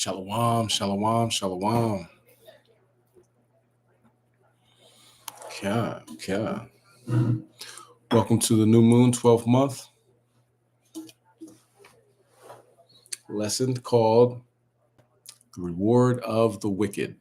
Shalom, shalom, shalom. Yeah. Welcome to the new moon, 12th month lesson called The Reward of the Wicked.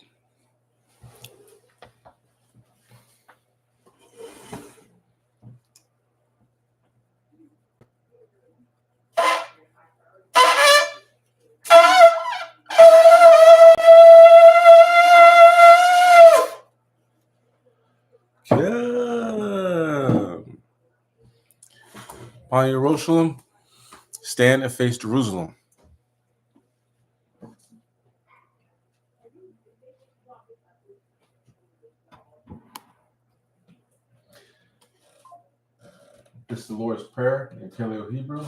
Upon Jerusalem, stand and face Jerusalem. This is the Lord's Prayer in Paleo Hebrew.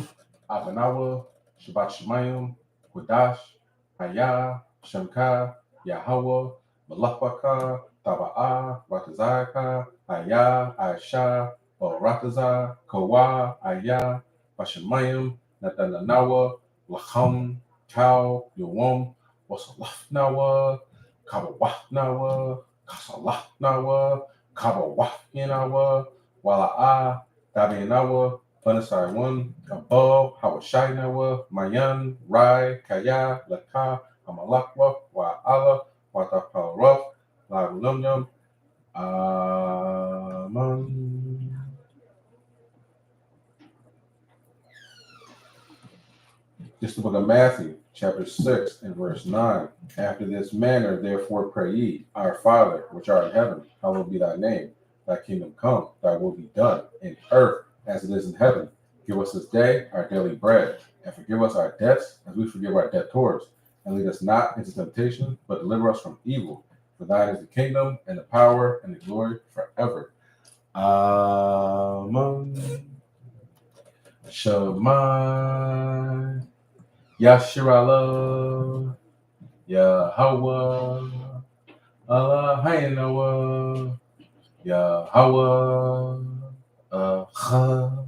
Abanawa, Shabbat Shemayim, Qudash, Hayah, Shemka, Yahweh, Malachbaka, Taba'a, Ratazaka, Hayah, Aisha, Rataza, Kawa, Ayah, Bashemayim, Natananawa, Lacham, Kau, Yawam, Wasalafnawa, Kabawahnawa, Kasalahnawa, Kabawahinawa, Wala'a, Dabianawa, Panasai 1, Above, Hawashinawa, Mayan, Rai, Kaya, Laka, Amalakwa, Wa'ala, Wataparaf, Lagulumyam, Aman. This is the book of Matthew, chapter 6, and verse 9. After this manner, therefore, pray ye, Our Father, which art in heaven, hallowed be thy name. Thy kingdom come, thy will be done, in earth as it is in heaven. Give us this day our daily bread, and forgive us our debts as we forgive our debtors. And lead us not into temptation, but deliver us from evil. For thine is the kingdom, and the power, and the glory forever. Amen. Shema Yashirallah Yahweh Eloheinu Yahweh Echad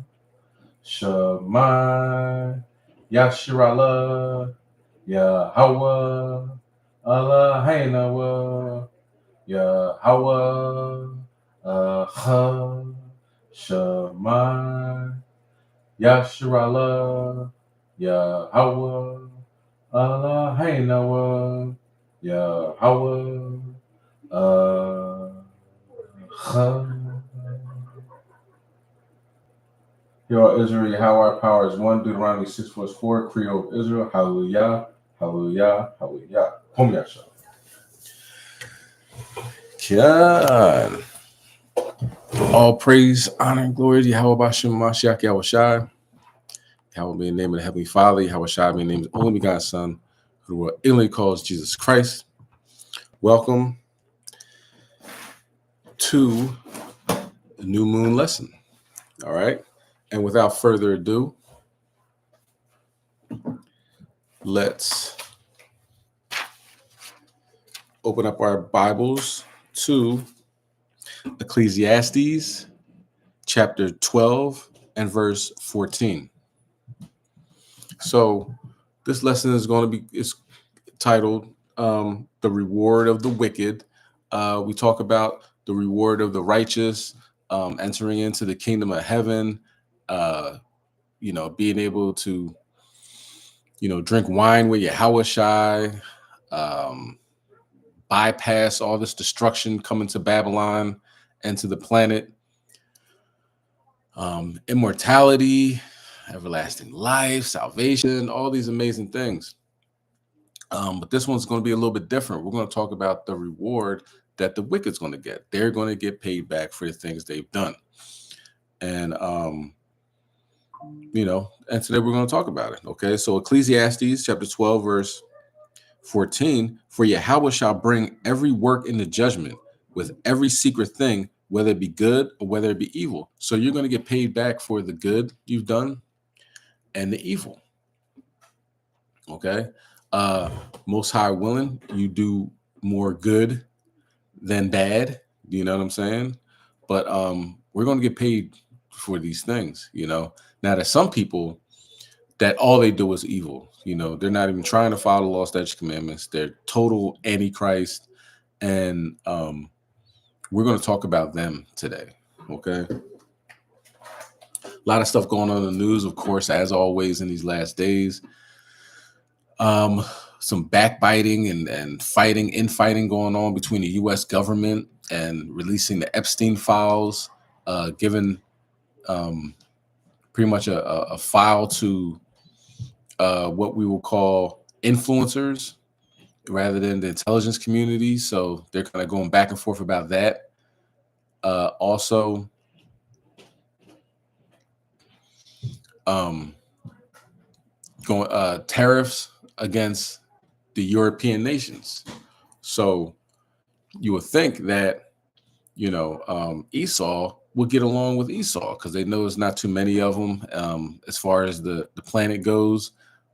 Shema Yashirallah Yahweh Eloheinu Yahweh Echad Shema Yashirallah Yahweh Eloheinu Yahweh Echad. Hear, O Israel, Yahweh our power is one. Deuteronomy 6 verse 4. Creole of Israel. Hallelujah, hallelujah, hallelujah. Hom Yasha. God. All praise, honor, and glory to Yahweh Bashem Mashiach Yahweh Shai. Yahweh be in the name of the Heavenly Father. Yahweh Shai be in the name of the only begotten Son, who were illly calls Jesus Christ. Welcome to the new moon lesson. All right. And without further ado, let's open up our Bibles to Ecclesiastes chapter 12 and verse 14. So this lesson is going to be titled The Reward of the Wicked. We talk about the reward of the righteous, entering into the kingdom of heaven, being able to, drink wine with Yahweh Shai, bypass all this destruction coming to Babylon and to the planet, immortality, everlasting life, salvation, all these amazing things. But this one's going to be a little bit different. We're going to talk about the reward that the wicked's going to get. They're going to get paid back for the things they've done. And, and today we're going to talk about it. Okay. So Ecclesiastes chapter 12, verse 14, for Yahweh shall bring every work into judgment with every secret thing, whether it be good or whether it be evil. So you're going to get paid back for the good you've done and the evil. Okay. Most High willing, you do more good than bad. You know what I'm saying? But we're going to get paid for these things, Now, there's some people that all they do is evil. You know, they're not even trying to follow the law, statutes, commandments. They're total antichrist, and we're going to talk about them today. Okay, a lot of stuff going on in the news, of course, as always in these last days. Some backbiting and infighting going on between the U.S. government and releasing the Epstein files, given pretty much a file to what we will call influencers rather than the intelligence community. So they're kind of going back and forth about that. Also, going tariffs against the European nations. So you would think that, you know, Esau will get along with Esau because they know there's not too many of them as far as the planet goes,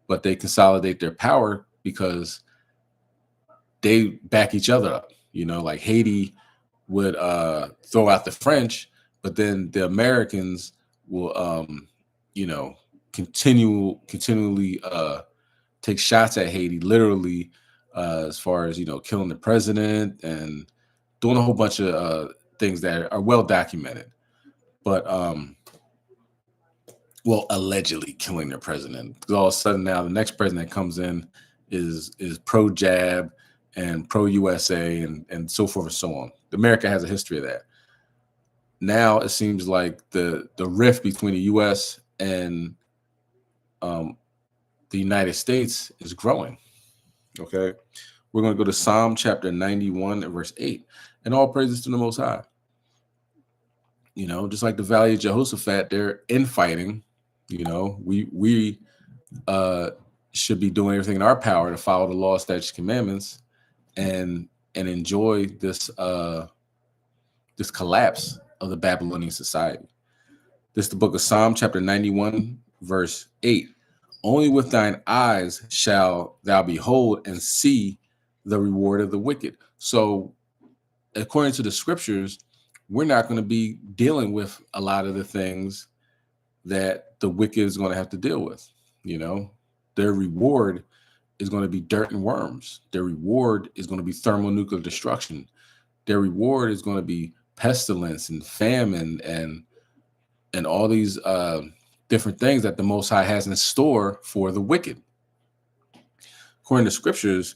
but they consolidate their power because they back each other up. You know, like Haiti would throw out the French, but then the Americans will, you know, continually take shots at Haiti, literally, as far as, you know, killing the president and doing a whole bunch of things that are well documented. But well, allegedly killing their president. Because all of a sudden now the next president that comes in is pro jab and pro USA and so forth and so on. America has a history of that. Now it seems like the rift between the U.S. and the United States is growing. Okay, we're going to go to Psalm chapter 91 and verse 8. And all praises to the Most High. You know, just like the Valley of Jehoshaphat, they're infighting. You know, we should be doing everything in our power to follow the law, statutes, commandments, and enjoy this this collapse of the Babylonian society. This is the book of Psalm chapter 91 verse 8. Only with thine eyes shall thou behold and see the reward of the wicked. So according to the scriptures, we're not going to be dealing with a lot of the things that the wicked is going to have to deal with. You know, their reward is going to be dirt and worms. Their reward is going to be thermonuclear destruction. Their reward is going to be pestilence and famine and all these different things that the Most High has in store for the wicked. According to scriptures,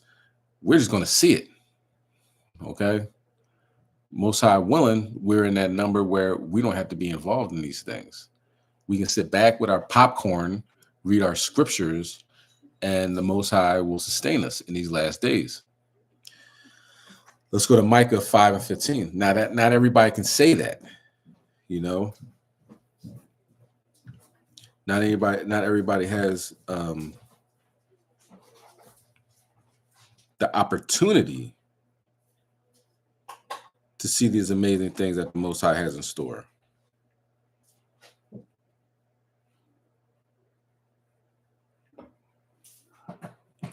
we're just going to see it. Okay. Most High willing, we're in that number where we don't have to be involved in these things. We can sit back with our popcorn, read our scriptures, and the Most High will sustain us in these last days. Let's go to Micah 5 and 15. Now, that not everybody can say that, you know. Not everybody has the opportunity to see these amazing things that the Most High has in store.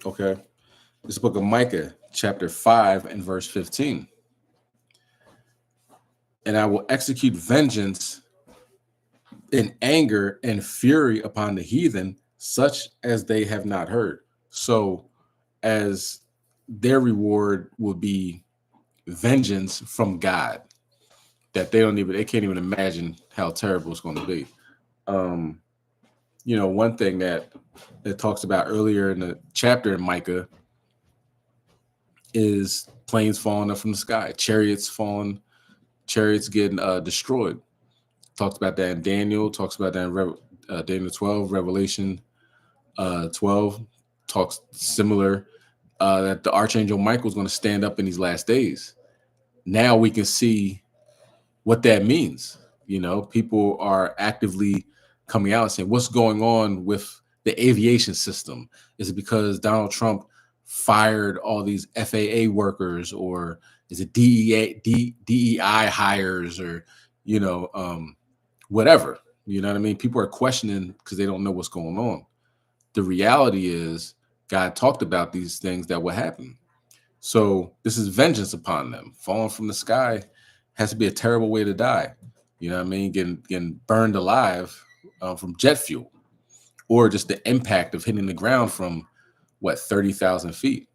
Okay. This book of Micah, chapter 5 and verse 15. And I will execute vengeance in anger and fury upon the heathen, such as they have not heard. So as their reward will be vengeance from God that they can't even imagine how terrible it's going to be. You know, one thing that it talks about earlier in the chapter in Micah is planes falling up from the sky, chariots getting destroyed. Talks about that in Daniel, talks about that in Daniel 12, Revelation 12, talks similar that the Archangel Michael is going to stand up in these last days. Now we can see what that means. You know, people are actively coming out and saying, what's going on with the aviation system? Is it because Donald Trump fired all these FAA workers, or is it DEI hires, or, you know, whatever? You know what I mean? People are questioning because they don't know what's going on. The reality is God talked about these things that will happen. So this is vengeance upon them. Falling from the sky has to be a terrible way to die. You know what I mean? Getting burned alive from jet fuel, or just the impact of hitting the ground from 30,000 feet,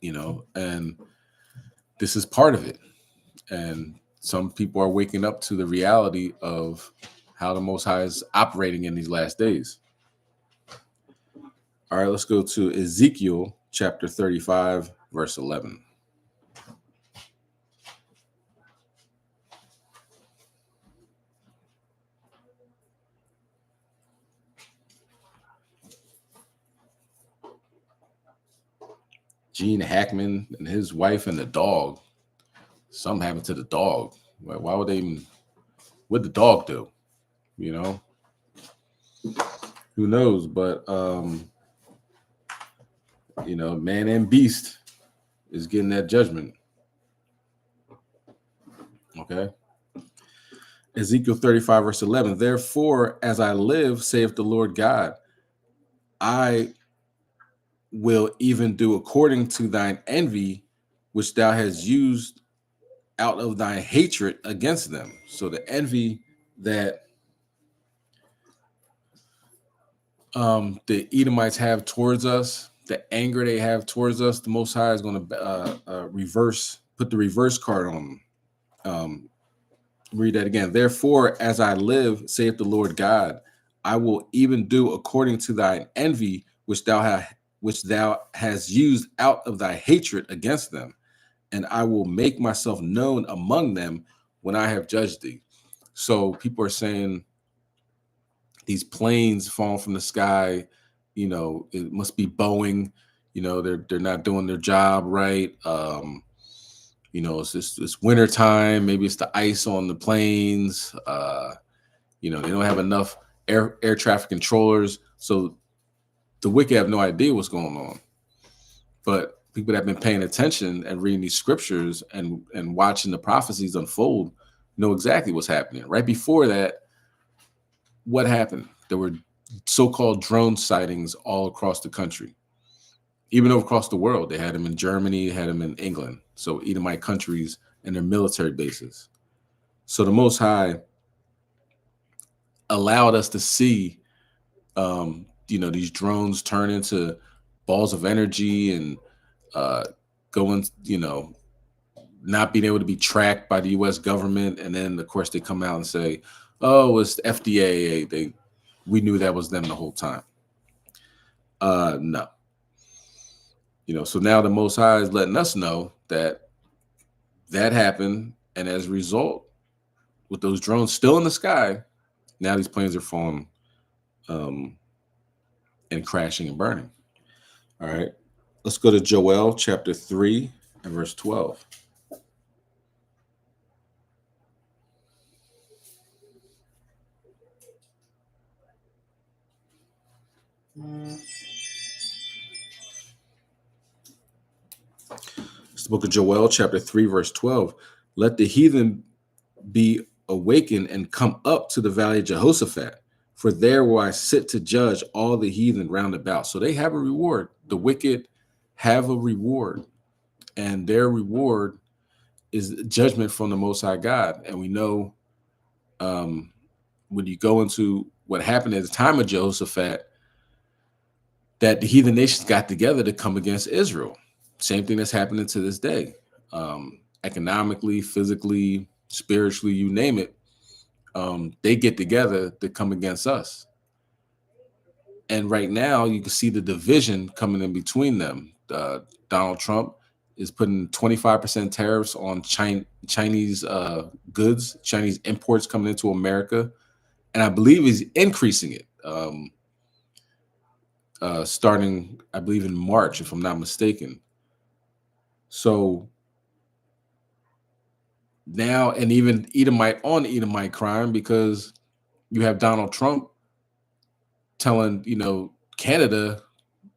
and this is part of it. And some people are waking up to the reality of how the Most High is operating in these last days. All right, let's go to Ezekiel chapter 35, verse 11. Gene Hackman and his wife and the dog. Something happened to the dog. Why would they even? What'd the dog do? Who knows? But man and beast is getting that judgment. Okay. Ezekiel 35, verse 11. Therefore, as I live, saith the Lord God, I will even do according to thine envy, which thou hast used out of thy hatred against them. So the envy that the Edomites have towards us, the anger they have towards us, the Most High is going to put the reverse card on them. Read that again. Therefore, as I live, saith the Lord God, I will even do according to thine envy, which thou hast used out of thy hatred against them, and I will make myself known among them when I have judged thee. So people are saying these planes falling from the sky, it must be Boeing. They're not doing their job right. It's winter time. Maybe it's the ice on the planes. They don't have enough air traffic controllers. So the wicked have no idea what's going on. But people that have been paying attention and reading these scriptures and watching the prophecies unfold know exactly what's happening. Right before that, what happened? There were so-called drone sightings all across the country. Even across the world, they had them in Germany, had them in England. So Edomite countries and their military bases. So the Most High allowed us to see, these drones turn into balls of energy and going, not being able to be tracked by the U.S. government. And then, of course, they come out and say, oh, it's the FDA. We knew that was them the whole time. No. So now the Most High is letting us know that happened. And as a result, with those drones still in the sky, now these planes are falling and crashing and burning. All right. Let's go to Joel chapter 3 and verse 12. It's the book of Joel, chapter 3, verse 12. Let the heathen be awakened and come up to the valley of Jehoshaphat, for there will I sit to judge all the heathen round about. So they have a reward. The wicked have a reward, and their reward is judgment from the Most High God. And we know when you go into what happened at the time of Jehoshaphat, that the heathen nations got together to come against Israel. Same thing that's happening to this day. Economically, physically, spiritually, you name it. They get together to come against us. And right now, you can see the division coming in between them. Donald Trump is putting 25% tariffs on Chinese goods, Chinese imports coming into America. And I believe he's increasing it. Starting, I believe, in March, if I'm not mistaken. So now, and even Edomite crime, because you have Donald Trump telling, Canada,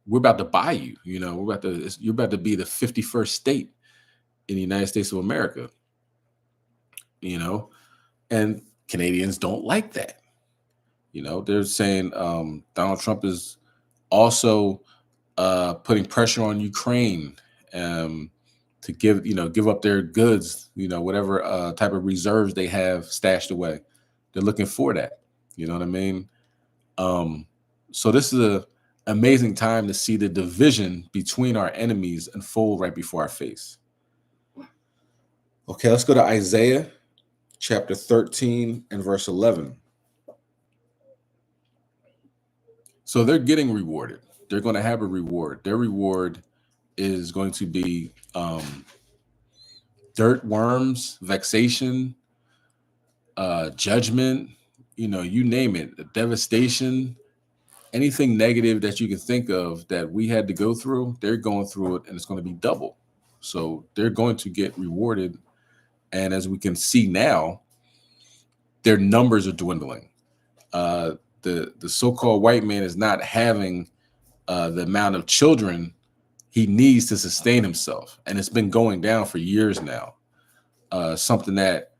we're about to buy you. You're about to be the 51st state in the United States of America. And Canadians don't like that. They're saying Donald Trump is also putting pressure on Ukraine to give up their goods, whatever type of reserves they have stashed away. They're looking for that. You know what I mean? So this is a amazing time to see the division between our enemies unfold right before our face. Okay, let's go to Isaiah chapter 13 and verse 11. So they're getting rewarded. They're going to have a reward. Their reward is going to be dirt, worms, vexation, judgment, you name it, devastation, anything negative that you can think of that we had to go through, they're going through it, and it's going to be double. So they're going to get rewarded. And as we can see now, their numbers are dwindling. The so-called white man is not having the amount of children he needs to sustain himself. And it's been going down for years now. Something that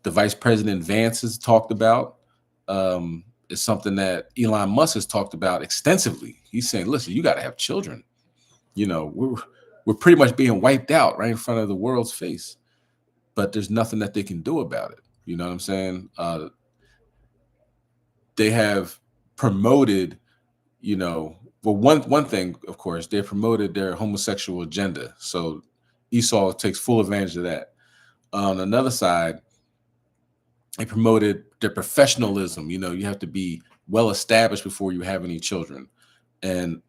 the Vice President Vance has talked about is something that Elon Musk has talked about extensively. He's saying, listen, you got to have children. We're pretty much being wiped out right in front of the world's face. But there's nothing that they can do about it. You know what I'm saying? They have promoted, one thing, of course, they promoted their homosexual agenda. So Esau takes full advantage of that. On another side, they promoted their professionalism. You have to be well established before you have any children. And,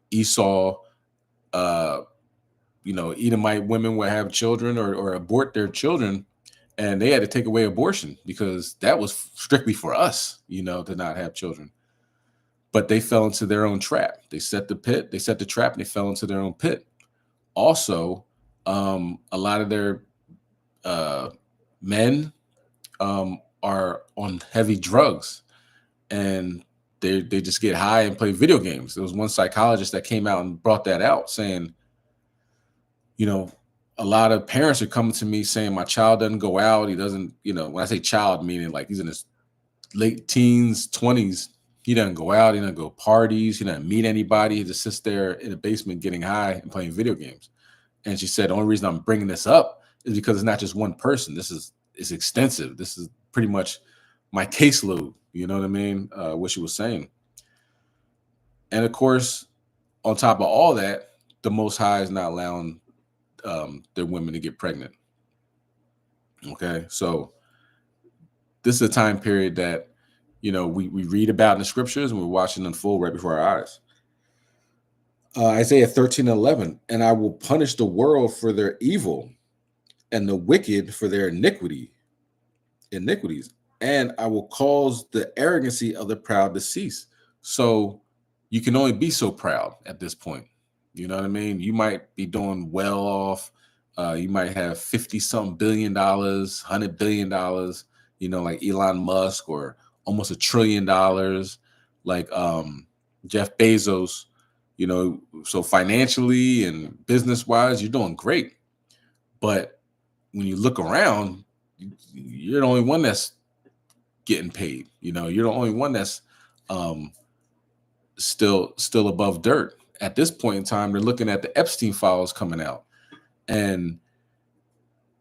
Esau, Edomite women would have children or abort their children, and they had to take away abortion because that was strictly for us, to not have children. But they fell into their own trap. They set the trap, and they fell into their own pit. Also, a lot of their men are on heavy drugs, and they just get high and play video games. There was one psychologist that came out and brought that out, saying, a lot of parents are coming to me saying my child doesn't go out. He doesn't, when I say child, meaning like he's in his late teens, 20s, he doesn't go out. He doesn't go parties. He doesn't meet anybody. He just sits there in the basement getting high and playing video games. And she said, the only reason I'm bringing this up is because it's not just one person. It's extensive. This is pretty much my caseload. You know what I mean? What she was saying. And of course, on top of all that, the Most High is not allowing their women to get pregnant. Okay, so this is a time period that we read about in the scriptures, and we're watching unfold right before our eyes. Isaiah 13:11, and I will punish the world for their evil and the wicked for their iniquities, and I will cause the arrogancy of the proud to cease. So you can only be so proud at this point. You know what I mean? You might be doing well off. You might have 50-something billion dollars, $100 billion, like Elon Musk, or almost $1 trillion, like Jeff Bezos, so financially and business-wise, you're doing great. But when you look around, you're the only one that's getting paid. You're the only one that's still above dirt. At this point in time, they're looking at the Epstein files coming out, and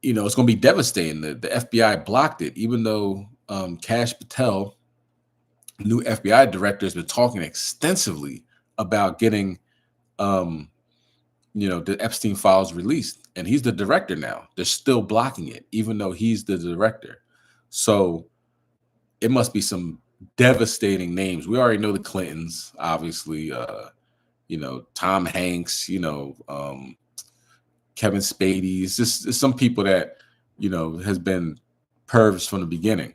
it's going to be devastating. The FBI blocked it, even though Kash Patel, new FBI director, has been talking extensively about getting the Epstein files released, and he's the director now. They're still blocking it, even though he's the director. So it must be some devastating names. We already know the Clintons, obviously. Tom Hanks, Kevin Spacey. It's some people that, has been pervs from the beginning.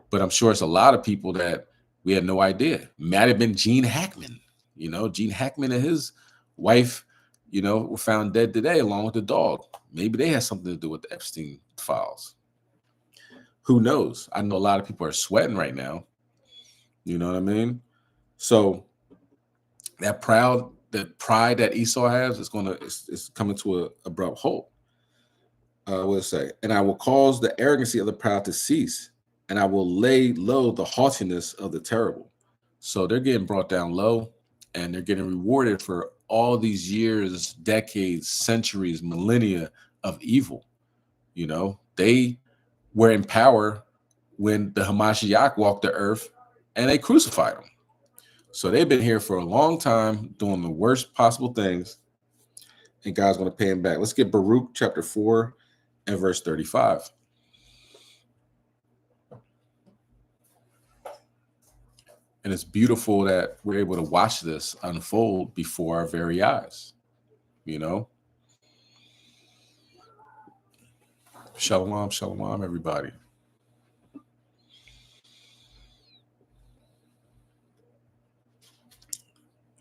But I'm sure it's a lot of people that we had no idea. Might have been Gene Hackman. Gene Hackman and his wife, were found dead today along with the dog. Maybe they had something to do with the Epstein files. Who knows? I know a lot of people are sweating right now. You know what I mean? So that pride that Esau has is coming to a abrupt halt. What does it say? And I will cause the arrogancy of the proud to cease, and I will lay low the haughtiness of the terrible. So they're getting brought down low, and they're getting rewarded for all these years, decades, centuries, millennia of evil. They were in power when the Hamashiach walked the earth, and they crucified him. So they've been here for a long time doing the worst possible things, and God's going to pay him back. Let's get Baruch chapter 4 and verse 35. And it's beautiful that we're able to watch this unfold before our very eyes, you know? Shalom, shalom, everybody.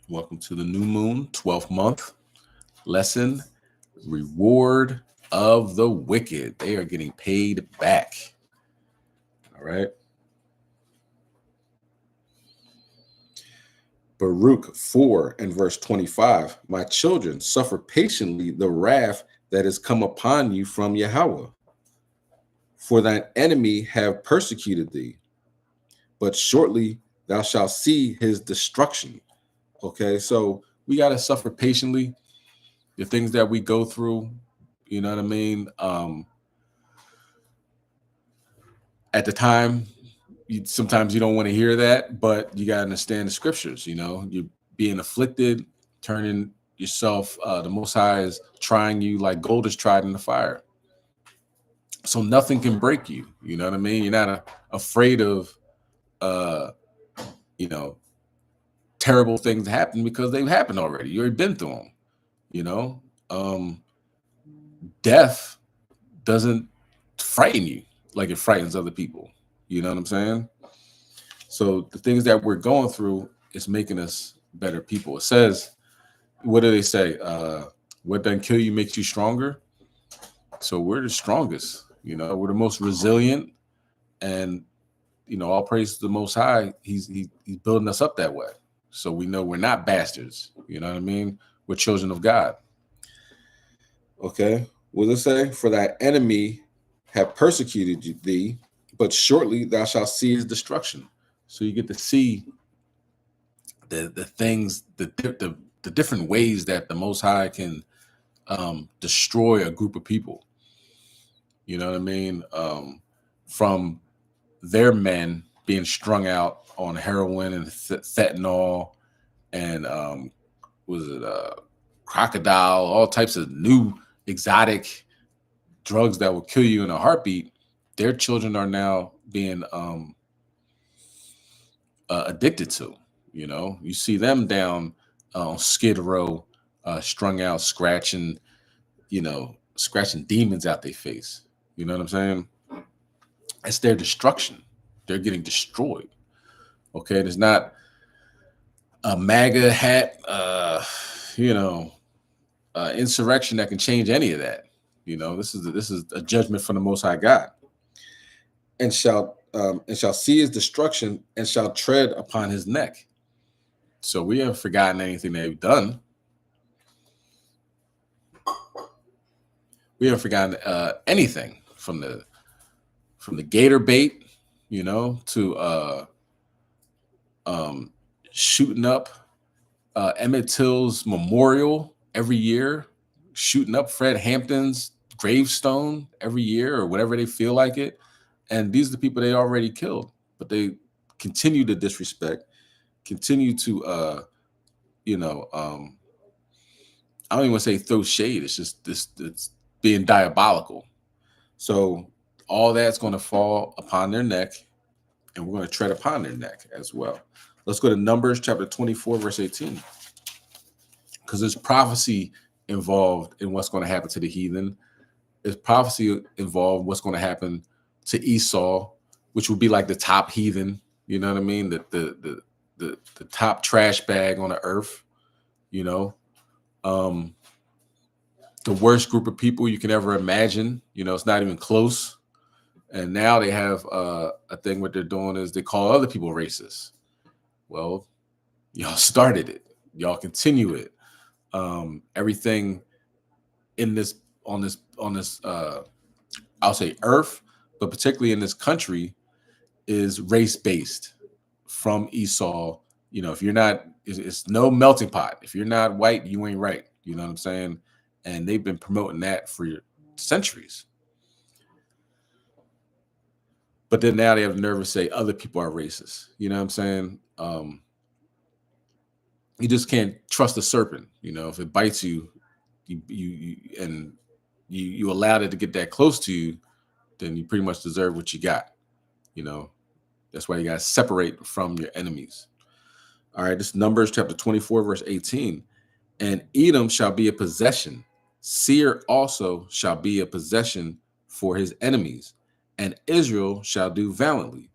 Welcome to the new moon, 12th month lesson, reward of the wicked. They are getting paid back. All right. Baruch 4 and verse 25. My children, suffer patiently the wrath that is come upon you from Yahweh. For thine enemy have persecuted thee, but shortly thou shalt see his destruction. Okay, so we got to suffer patiently the things that we go through, you know what I mean? At the time, sometimes you don't want to hear that, but you got to understand the scriptures. You know, you're being afflicted, turning yourself, the Most High is trying you like gold is tried in the fire. So nothing can break you. You know what I mean? You're not afraid of, you know, terrible things happen because they've happened already. You already been through them. You know, death doesn't frighten you like it frightens other people. You know what I'm saying? So the things that we're going through is making us better people. It says, what do they say? What doesn't kill you makes you stronger. So we're the strongest. You know, we're the most resilient, and you know, all praise to the Most High. He's building us up that way. So we know we're not bastards. You know what I mean? We're children of God. Okay. What does it say? For thy enemy have persecuted thee, but shortly thou shalt see his destruction. So you get to see the things, the different ways that the Most High can destroy a group of people. You know what I mean? From their men being strung out on heroin and fentanyl and crocodile, all types of new exotic drugs that will kill you in a heartbeat. Their children are now being addicted to. You know, you see them down on Skid Row, strung out, scratching demons out their face. You know what I'm saying? It's their destruction. They're getting destroyed. Okay, there's not a MAGA hat, insurrection that can change any of that. You know, this is a judgment from the Most High God, and shall see his destruction and shall tread upon his neck. So we haven't forgotten anything they've done. We haven't forgotten anything from the gator bait, you know, to shooting up Emmett Till's memorial every year, shooting up Fred Hampton's gravestone every year or whatever they feel like it. And these are the people they already killed, but they continue to disrespect, continue to, I don't even want to say throw shade. It's just it's being diabolical. So all that's going to fall upon their neck, and we're going to tread upon their neck as well. Let's go to Numbers chapter 24, verse 18. Because there's prophecy involved in what's going to happen to the heathen. There's prophecy involved in what's going to happen to Esau, which would be like the top heathen, you know what I mean? The top trash bag on the earth, you know. The worst group of people you can ever imagine, you know, it's not even close. And now they have a thing. What they're doing is they call other people racist. Well, y'all started it. Y'all continue it. Everything in this on this I'll say earth, but particularly in this country, is race based from Esau. You know, if you're not, it's no melting pot. If you're not white, you ain't right. You know what I'm saying? And they've been promoting that for centuries. But then now they have the nerve to say other people are racist. You know what I'm saying? You just can't trust a serpent. You know, if it bites you, you allowed it to get that close to you, then you pretty much deserve what you got. You know, that's why you got to separate from your enemies. All right, this is Numbers chapter 24, verse 18. And Edom shall be a possession. Seir also shall be a possession for his enemies, and Israel shall do valiantly.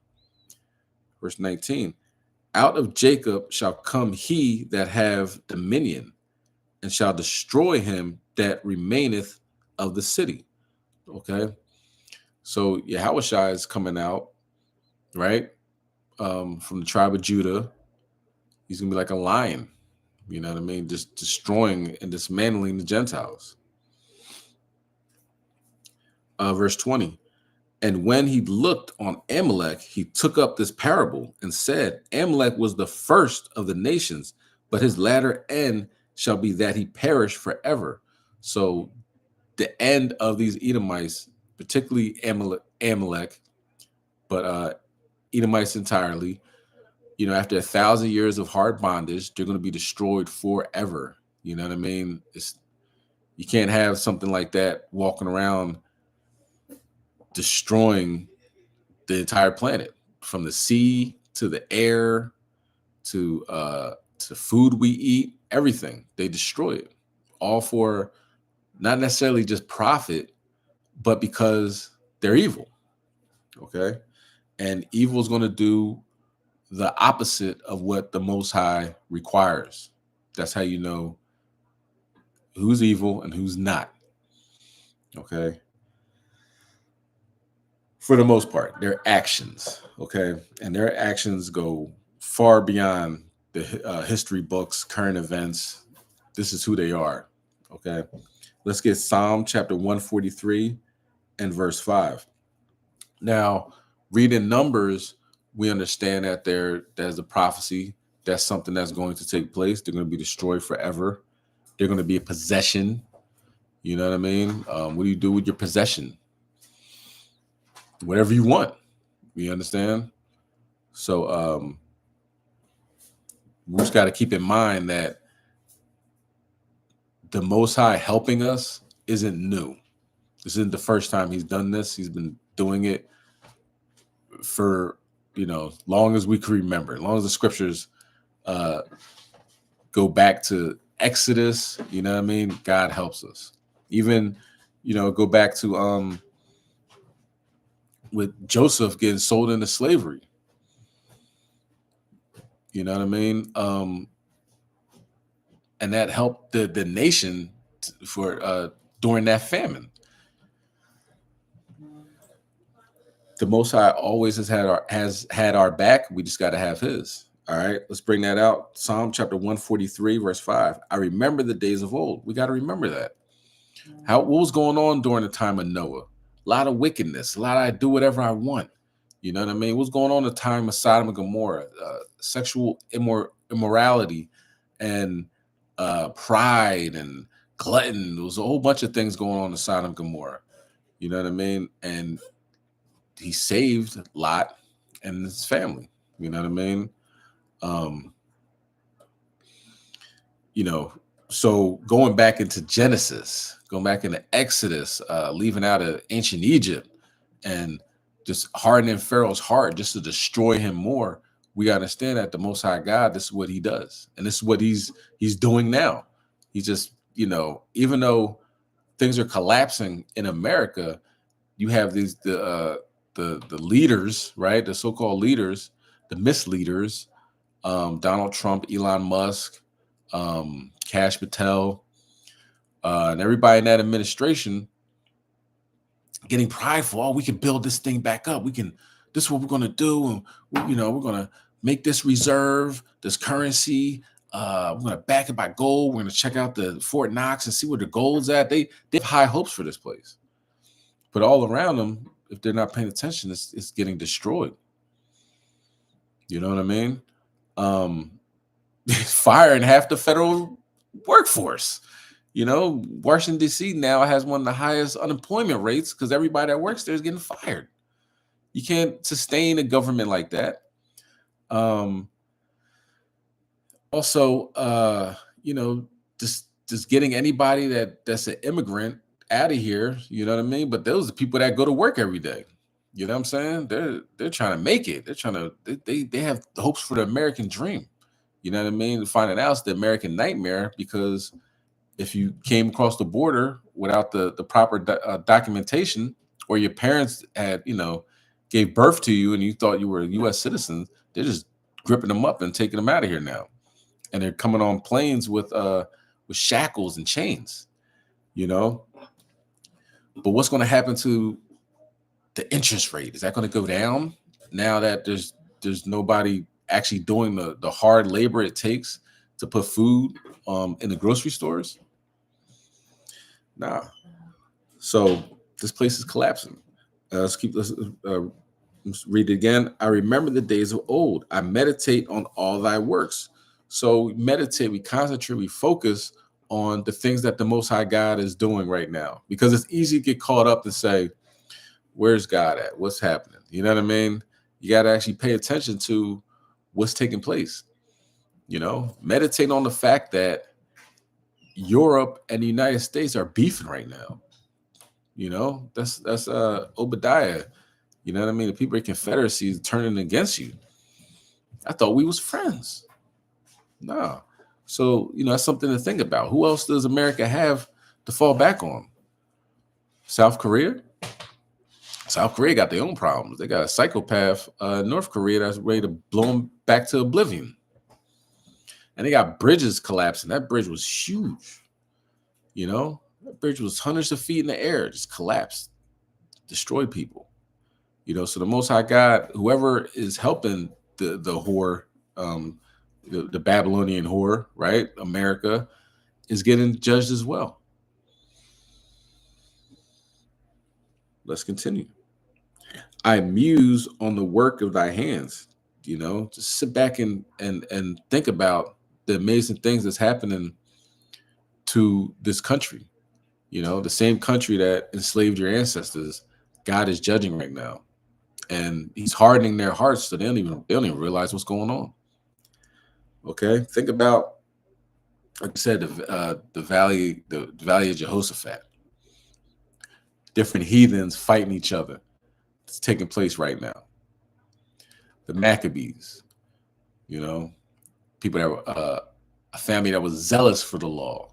Verse 19. Out of Jacob shall come he that have dominion, and shall destroy him that remaineth of the city. Okay. So Yahushua is coming out, right? From the tribe of Judah. He's gonna be like a lion, you know what I mean? Just destroying and dismantling the Gentiles. Verse 20. And when he looked on Amalek, he took up this parable and said, Amalek was the first of the nations, but his latter end shall be that he perish forever. So the end of these Edomites, particularly Amalek, but Edomites entirely, you know, after 1,000 years of hard bondage, they're going to be destroyed forever. You know what I mean? You can't have something like that walking around destroying the entire planet, from the sea to the air to food we eat, everything. They destroy it, all for not necessarily just profit, but because they're evil. Okay, and evil is going to do the opposite of what the Most High requires. That's how you know who's evil and who's not. Okay. For the most part, their actions, okay? And their actions go far beyond the history books, current events. This is who they are, okay? Let's get Psalm chapter 143 and verse 5. Now, reading Numbers, we understand that there's a prophecy. That's something that's going to take place. They're going to be destroyed forever. They're going to be a possession. You know what I mean? What do you do with your possession? Whatever you want. You understand? So we just got to keep in mind that the Most High helping us isn't new. This isn't the first time he's done this. He's been doing it for, long as we can remember, as long as the scriptures go back to Exodus, you know what I mean? God helps us. Even, go back to with Joseph getting sold into slavery. You know what I mean? And that helped the nation for during that famine. The Most High always has had our back. We just got to have his. All right, let's bring that out. Psalm chapter 143, verse 5. I remember the days of old. We got to remember that. What was going on during the time of Noah? A lot of wickedness, a lot of I do whatever I want. You know what I mean? What's going on in the time of Sodom and Gomorrah? Sexual immorality and pride and glutton. There was a whole bunch of things going on in Sodom and Gomorrah. You know what I mean? And he saved Lot and his family. You know what I mean? So going back into Genesis, going back into Exodus, leaving out of ancient Egypt, and just hardening Pharaoh's heart just to destroy him more, we got to understand that the Most High God, this is what he does. And this is what he's doing now. He just, even though things are collapsing in America, you have the leaders, right? The so-called leaders, the misleaders, Donald Trump, Elon Musk, Kash Patel, and everybody in that administration getting prideful. Oh, we can build this thing back up. This is what we're going to do. And, we're going to make this reserve, this currency. We're going to back it by gold. We're going to check out the Fort Knox and see where the gold's at. They have high hopes for this place. But all around them, if they're not paying attention, it's getting destroyed. You know what I mean? Firing half the federal workforce. Washington, D.C. now has one of the highest unemployment rates because everybody that works there is getting fired. You can't sustain a government like that. Also, just getting anybody that's an immigrant out of here, you know what I mean? But those are people that go to work every day. You know what I'm saying? They're trying to make it. They're trying to they have hopes for the American dream. You know what I mean? Finding out it's the American nightmare, because if you came across the border without the proper documentation, or your parents had, gave birth to you and you thought you were a U.S. citizen, they're just gripping them up and taking them out of here now. And they're coming on planes with shackles and chains, But what's going to happen to the interest rate? Is that going to go down now that there's nobody actually doing the hard labor it takes to put food in the grocery stores? Nah. So this place is collapsing. Let's read it again. I remember the days of old. I meditate on all thy works. So we meditate, we concentrate, we focus on the things that the Most High God is doing right now, because it's easy to get caught up and say, where's God at? What's happening? You know what I mean? You got to actually pay attention to what's taking place. Meditate on the fact that Europe and the United States are beefing right now. That's Obadiah. You know what I mean? The people of Confederacy is turning against you. I thought we was friends. No. So, that's something to think about. Who else does America have to fall back on? South Korea? South Korea got their own problems. They got a psychopath, North Korea, that's ready to blow them back to oblivion. And they got bridges collapsing. That bridge was huge. That bridge was hundreds of feet in the air, just collapsed, destroyed people. So the Most High God, whoever is helping the whore, the Babylonian whore, right? America is getting judged as well. Let's continue. I muse on the work of thy hands. Just sit back and think about the amazing things that's happening to this country. The same country that enslaved your ancestors, God is judging right now, and He's hardening their hearts so they don't even realize what's going on. Okay, think about, like I said, the valley of Jehoshaphat. Different heathens fighting each other. It's taking place right now. The Maccabees, people that were a family that was zealous for the law.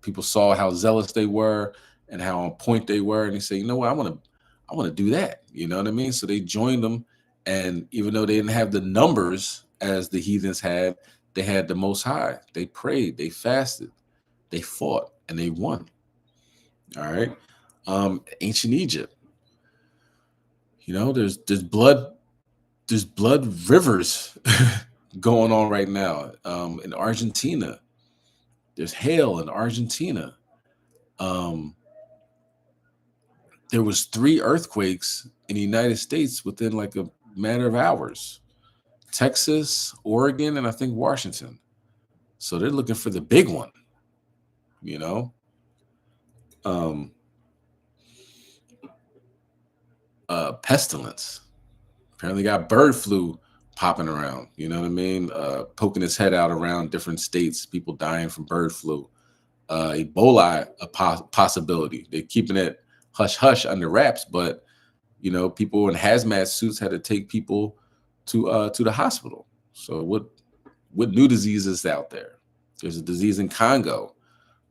People saw how zealous they were and how on point they were, and they say, what, I want to do that. You know what I mean? So they joined them, and even though they didn't have the numbers as the heathens had, they had the Most High. They prayed, they fasted, they fought, and they won. All right. Ancient Egypt. There's blood rivers going on right now. In Argentina, there's hail in Argentina. There was 3 earthquakes in the United States within like a matter of hours. Texas, Oregon, and I think Washington. So they're looking for the big one. Pestilence. Apparently got bird flu popping around, you know what I mean? Poking its head out around different states, people dying from bird flu. Ebola, a possibility. They're keeping it hush-hush under wraps, but, people in hazmat suits had to take people to the hospital. So what new diseases out there? There's a disease in Congo.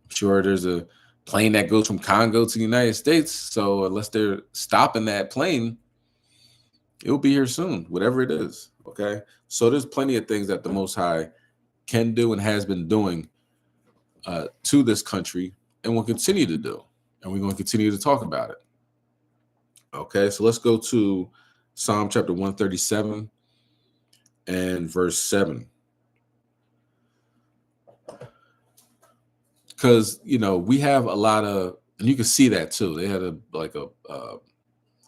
I'm sure there's a plane that goes from Congo to the United States. So unless they're stopping that plane, it will be here soon, whatever it is. Okay. So there's plenty of things that the Most High can do and has been doing to this country and will continue to do. And we're going to continue to talk about it. Okay. So let's go to Psalm chapter 137 and verse 7. Because, we have a lot of, and you can see that too. They had a what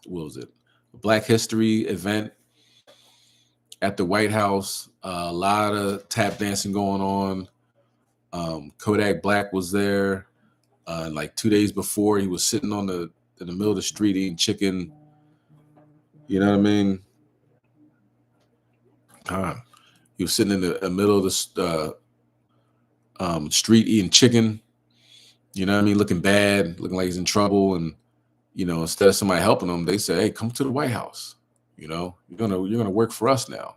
was it? A Black History event at the White House. A lot of tap dancing going on. Kodak Black was there. Like 2 days before, he was sitting in the middle of the street eating chicken You know what I mean? He was sitting in the middle of the street eating chicken. You know what I mean? Looking bad, looking like he's in trouble. And, you know, instead of somebody helping him, they say, hey, come to the White House. You know, you're gonna work for us now.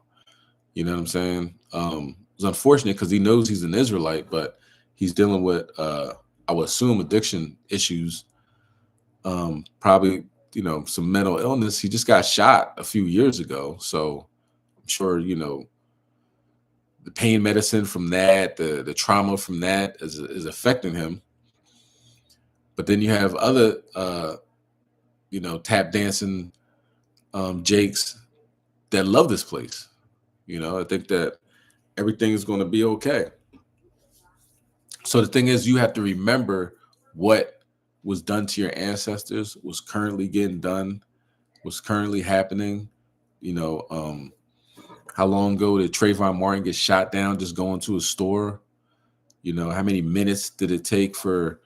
You know what I'm saying? It's unfortunate because he knows he's an Israelite, but he's dealing with I would assume addiction issues. Probably, you know, some mental illness. He just got shot a few years ago. So I'm sure, you know, the pain medicine from that, the trauma from that is affecting him. But then you have other you know, tap dancing Jakes that love this place. You know, I think that everything is going to be okay. So the thing is, you have to remember what was done to your ancestors, was currently getting done, was currently happening. You know, how long ago did Trayvon Martin get shot down just going to a store? You know, how many minutes did it take for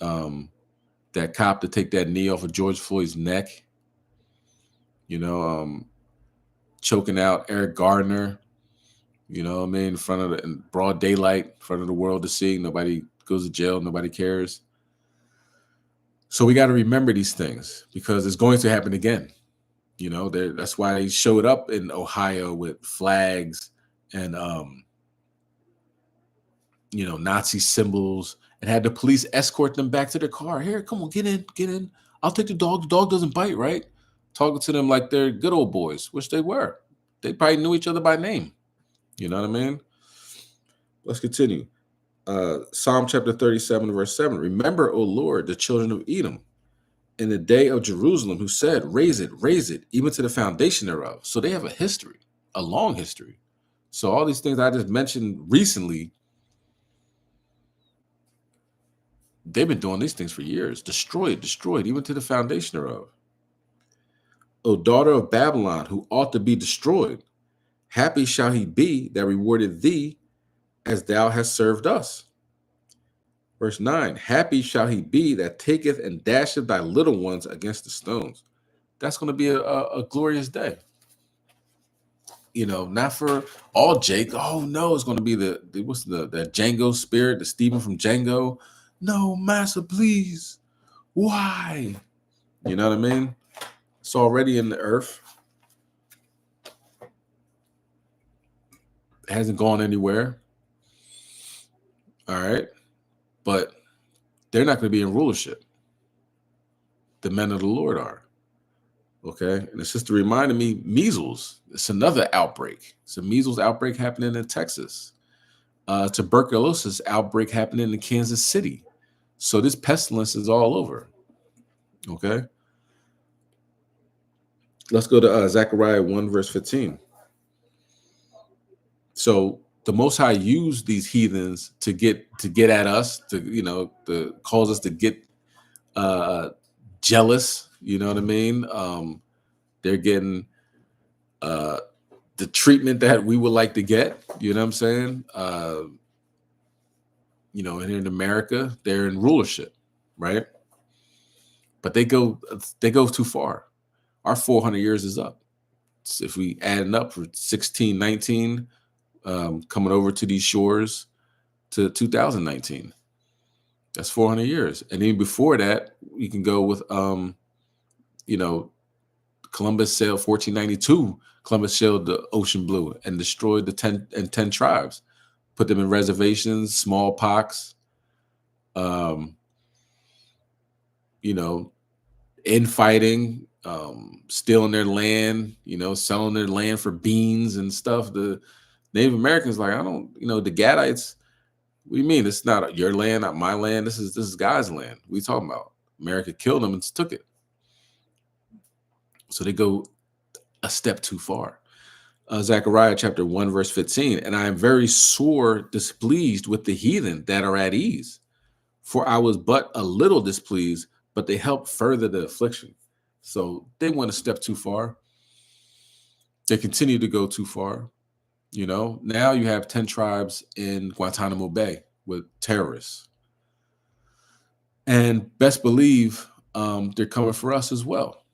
that cop to take that knee off of George Floyd's neck? You know, choking out Eric Gardner, you know what I mean, in broad daylight, in front of the world to see. Nobody goes to jail, nobody cares. So we got to remember these things because it's going to happen again. You know, that's why they showed up in Ohio with flags and you know, Nazi symbols and had the police escort them back to their car. Here, come on, get in, get in. I'll take the dog. The dog doesn't bite, right? Talking to them like they're good old boys, which they were. They probably knew each other by name. You know what I mean? Let's continue. Psalm chapter 37, verse 7. Remember, O Lord, the children of Edom, in the day of Jerusalem, who said, raise it, even to the foundation thereof. So they have a history, a long history. So all these things I just mentioned recently, they've been doing these things for years. Destroyed, even to the foundation thereof. O daughter of Babylon, who ought to be destroyed, happy shall he be that rewarded thee as thou hast served us. Verse 9, happy shall he be that taketh and dasheth thy little ones against the stones. That's going to be a glorious day. You know, not for all Jake. Oh no, it's going to be the Django spirit, the Stephen from Django. No, master, please. Why? You know what I mean? It's already in the earth. It hasn't gone anywhere. All right. But they're not going to be in rulership. The men of the Lord are. Okay. And it's just reminding me, measles. It's another outbreak. It's a measles outbreak happening in Texas. Tuberculosis outbreak happening in Kansas City. So this pestilence is all over. Okay. Let's go to Zechariah 1, verse 15. So the Most High used these heathens to get at us, to cause us to get jealous. You know what I mean? They're getting the treatment that we would like to get. You know what I'm saying? And in America, they're in rulership, right? But they go too far. Our 400 years is up. So if we add it up for 1619, coming over to these shores to 2019, that's 400 years. And even before that, we can go with, Columbus sailed 1492. Columbus sailed the ocean blue and destroyed the 10 tribes, put them in reservations, smallpox, infighting, stealing their land, selling their land for beans and stuff. The Native Americans like, the Gadites, what do you mean? It's not your land, not my land. This is God's land. What are you talking about? America killed them and took it. So they go a step too far. Zechariah chapter 1, verse 15. And I am very sore displeased with the heathen that are at ease. For I was but a little displeased, but they help further the affliction. So they went a step too far. They continue to go too far. Now you have 10 tribes in Guantanamo Bay with terrorists. And best believe they're coming for us as well.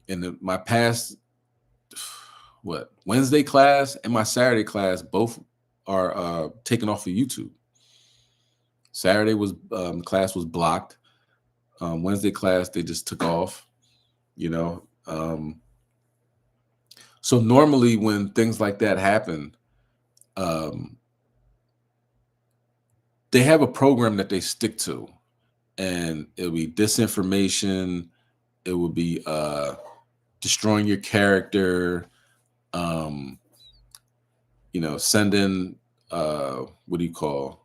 In my past Wednesday class and my Saturday class both are taken off of YouTube. Saturday was class was blocked. Wednesday class they just took off. So normally when things like that happen, they have a program that they stick to, and it'll be disinformation. It will be destroying your character. Sending what do you call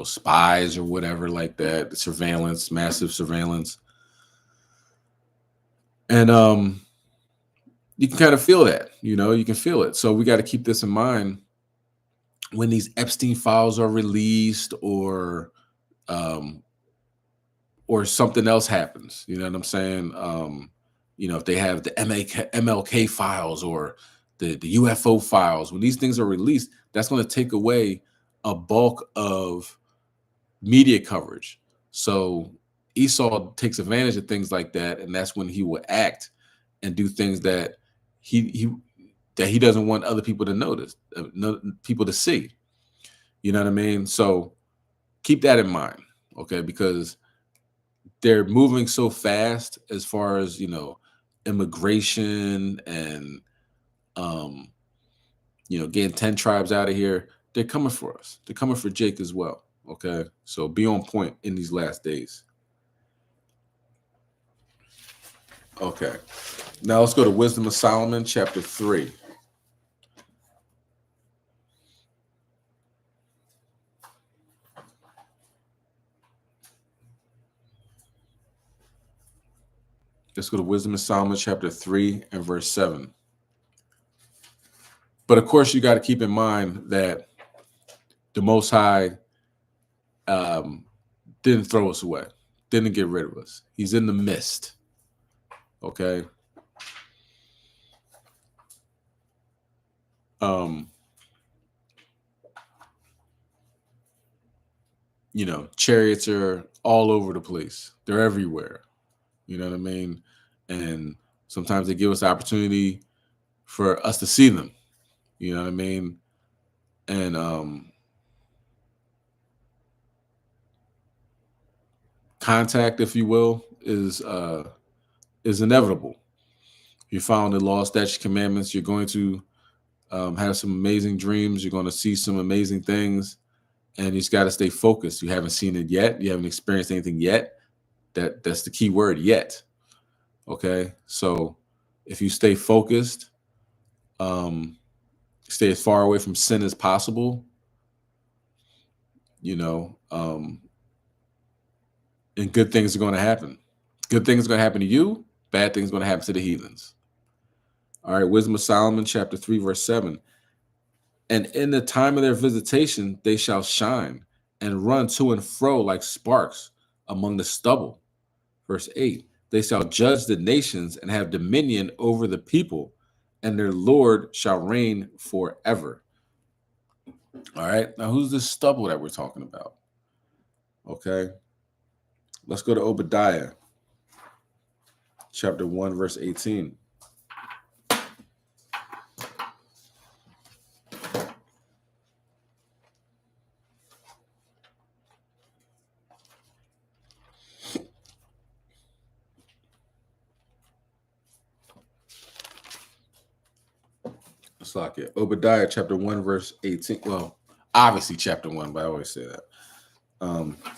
spies or whatever like that, surveillance, massive surveillance. And you can kind of feel that, you can feel it. So we got to keep this in mind when these Epstein files are released or something else happens. You know what I'm saying? If they have the MLK files or the UFO files, when these things are released, that's going to take away a bulk of media coverage. So Esau takes advantage of things like that, and that's when he will act and do things that he doesn't want other people to notice, people to see. You know what I mean? So keep that in mind, okay? Because they're moving so fast as far as immigration and getting 10 tribes out of here. They're coming for us. They're coming for Jake as well. Okay. So be on point in these last days. Okay. Now let's go to Wisdom of Solomon, chapter 3. Let's go to Wisdom of Solomon, chapter 3 and verse 7. But of course, you got to keep in mind that the Most High didn't throw us away, didn't get rid of us. He's in the midst. Okay. Chariots are all over the place. They're everywhere. You know what I mean? And sometimes they give us the opportunity for us to see them. You know what I mean? And contact, if you will, is inevitable. You're following the law, statutes, commandments. You're going to have some amazing dreams. You're going to see some amazing things, and you just got to stay focused. You haven't seen it yet. You haven't experienced anything yet. That's the key word, yet. Okay, so if you stay focused, stay as far away from sin as possible, and good things are going to happen. Good things are going to happen to you. Bad things are going to happen to the heathens. All right, Wisdom of Solomon, chapter 3, verse 7. And in the time of their visitation, they shall shine and run to and fro like sparks among the stubble. Verse 8. They shall judge the nations and have dominion over the people, and their Lord shall reign forever. All right. Now, who's this stubble that we're talking about? Okay. Let's go to Obadiah, chapter 1, verse 18. It's like it. Obadiah, chapter 1, verse 18. Well, obviously chapter 1, but I always say that.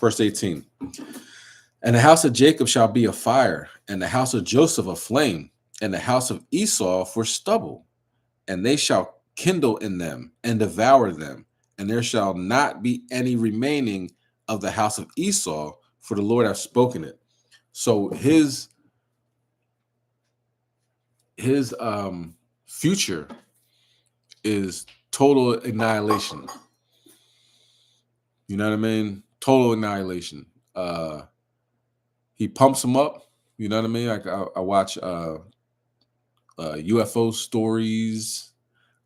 Verse 18. And the house of Jacob shall be a fire, and the house of Joseph a flame, and the house of Esau for stubble. And they shall kindle in them and devour them, and there shall not be any remaining of the house of Esau, for the Lord hath spoken it. So his future is total annihilation. You know what I mean? Total annihilation. He pumps them up. You know what I mean? Like I watch UFO stories,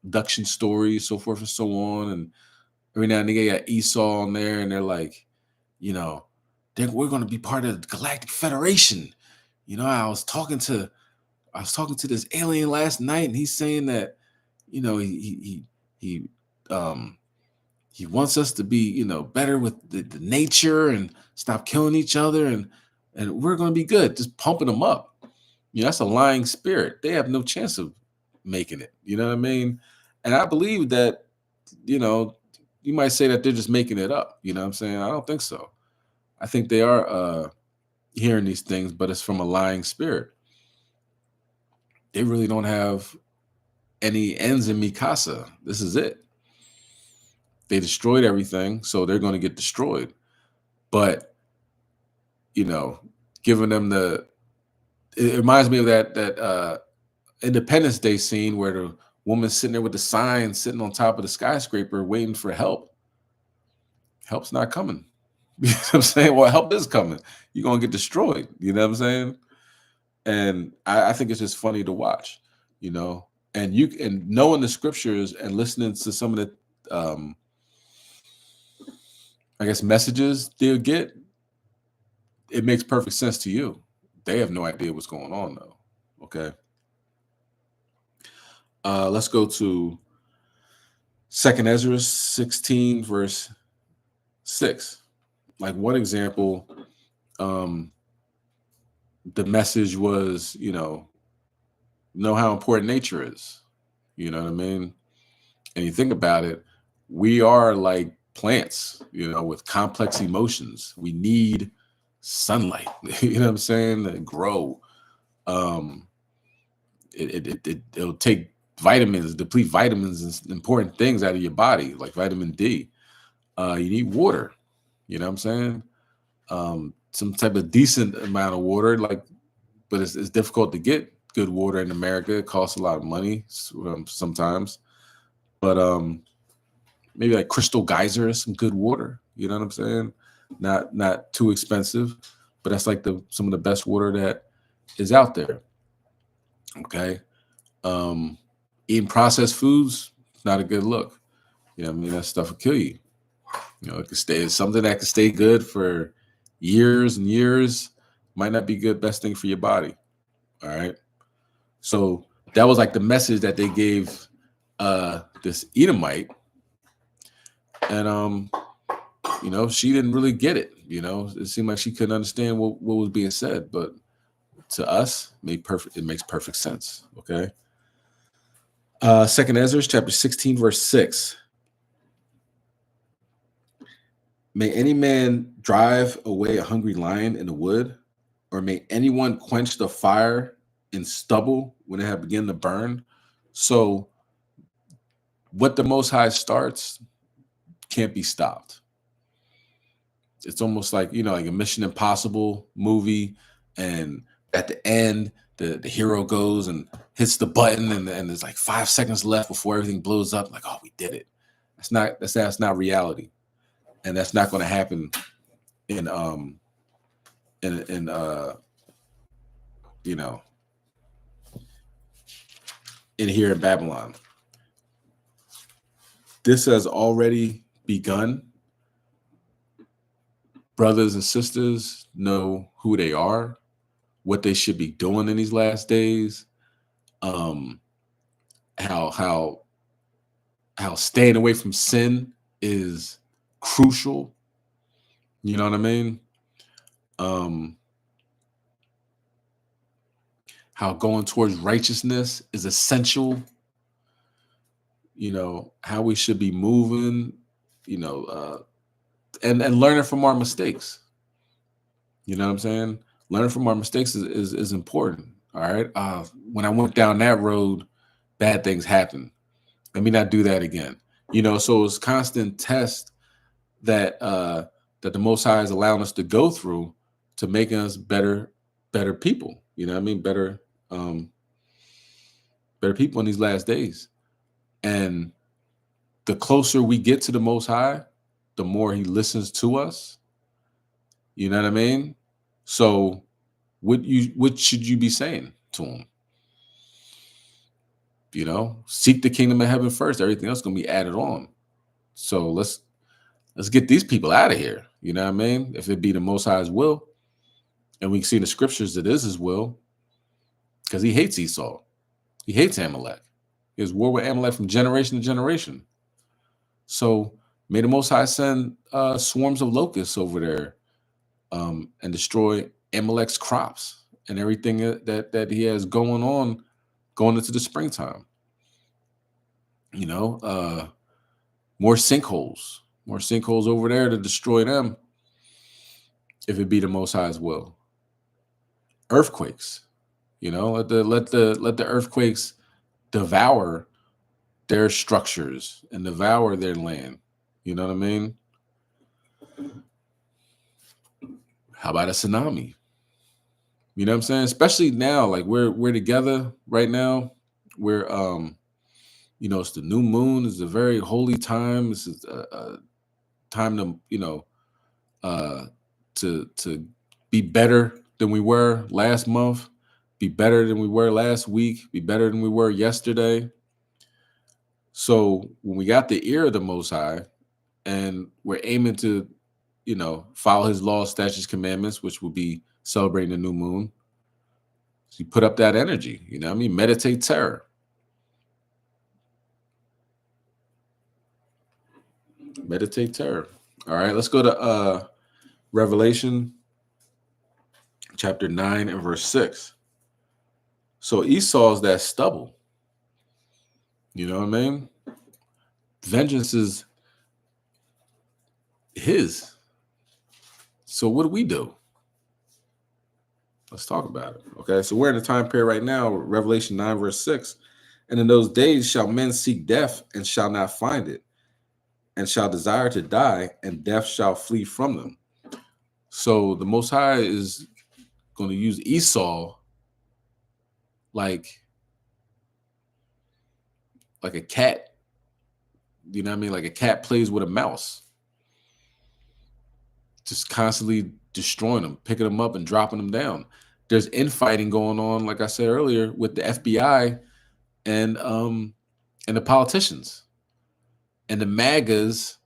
abduction stories, so forth and so on. And every now and then they got Esau on there, and they're like, we're going to be part of the Galactic Federation. I was talking to I was talking to this alien last night, and he's saying that, you know, he um he wants us to be, you know, better with the nature and stop killing each other, and we're going to be good. Just pumping them up. You know, that's a lying spirit. They have no chance of making it. You know what I mean? And I believe that, you know, you might say that they're just making it up. You know what I'm saying? I don't think so. I think they are hearing these things, but it's from a lying spirit. They really don't have any ends in Mikasa. This is it. They destroyed everything, so they're going to get destroyed. But, you know, giving them it reminds me of that Independence Day scene where the woman's sitting there with the sign, sitting on top of the skyscraper, waiting for help. Help's not coming. You know what I'm saying? Well, help is coming. You're going to get destroyed. You know what I'm saying? And I think it's just funny to watch, you know, and knowing the scriptures and listening to some of the, I guess, messages they'll get, it makes perfect sense to you. They have no idea what's going on, though. Okay. Let's go to 2nd Ezra 16, verse 6. Like, one example, the message was, you know how important nature is. You know what I mean? And you think about it, we are like plants, you know, with complex emotions. We need sunlight, you know what I'm saying, to grow. It'll take vitamins, deplete vitamins and important things out of your body, like vitamin D. You need water, you know what I'm saying? Some type of decent amount of water, but it's difficult to get good water in America. It costs a lot of money sometimes, but maybe like Crystal Geyser is some good water. You know what I'm saying? Not too expensive, but that's like some of the best water that is out there. Okay, eating processed foods, not a good look. You know what I mean? That stuff will kill you. You know, it's something that can stay good for years and years. Might not be good, best thing for your body. All right. So that was like the message that they gave this Edomite. And you know, she didn't really get it. You know, it seemed like she couldn't understand what was being said, but to us, it makes perfect sense. Okay. 2nd Ezra chapter 16, verse 6. May any man drive away a hungry lion in the wood, or may anyone quench the fire in stubble when it had begun to burn? So what the Most High starts can't be stopped. It's almost like, you know, like a Mission Impossible movie, and at the end, the hero goes and hits the button, and there's like 5 seconds left before everything blows up. Like, oh, we did it. That's not reality, and that's not going to happen in you know, in here in Babylon. This has already begun. Brothers and sisters know who they are, what they should be doing in these last days. How staying away from sin is crucial. You know what I mean? How going towards righteousness is essential. You know, how we should be moving, you know, and learning from our mistakes. You know what I'm saying? Learning from our mistakes is important. All right. When I went down that road, bad things happened. Let me not do that again. You know, so it's constant test that that the Most High is allowing us to go through to make us better people. You know what I mean? Better people in these last days. And the closer we get to the Most High, the more he listens to us. You know what I mean? So what should you be saying to him? You know, seek the kingdom of heaven first. Everything else is gonna be added on. So let's get these people out of here. You know what I mean? If it be the Most High's will, and we can see in the scriptures it is his will, because he hates Esau. He hates Amalek. He has war with Amalek from generation to generation. So may the Most High send swarms of locusts over there and destroy Amalek's crops and everything that he has going on going into the springtime. More sinkholes over there to destroy them if it be the Most High's will. Earthquakes, let the earthquakes devour their structures and devour their land. You know what I mean? How about a tsunami? You know what I'm saying? Especially now, like we're together right now. We're it's the new moon. It's a very holy time. This is a time to be better than we were last month, be better than we were last week, be better than we were yesterday. So when we got the ear of the Most High and we're aiming to, follow his laws, statutes, commandments, which will be celebrating the new moon, so you put up that energy, meditate terror. Meditate terror. All right, let's go to Revelation chapter 9 and verse 6. So Esau's that stubble. You know what I mean? Vengeance is his. So what do we do? Let's talk about it. Okay, so we're in a time period right now, Revelation 9 verse 6. And in those days shall men seek death and shall not find it, and shall desire to die, and death shall flee from them. So the Most High is going to use Esau like a cat. You know what I mean? Like a cat plays with a mouse. Just constantly destroying them, picking them up and dropping them down. There's infighting going on, like I said earlier, with the FBI and the politicians and the MAGAs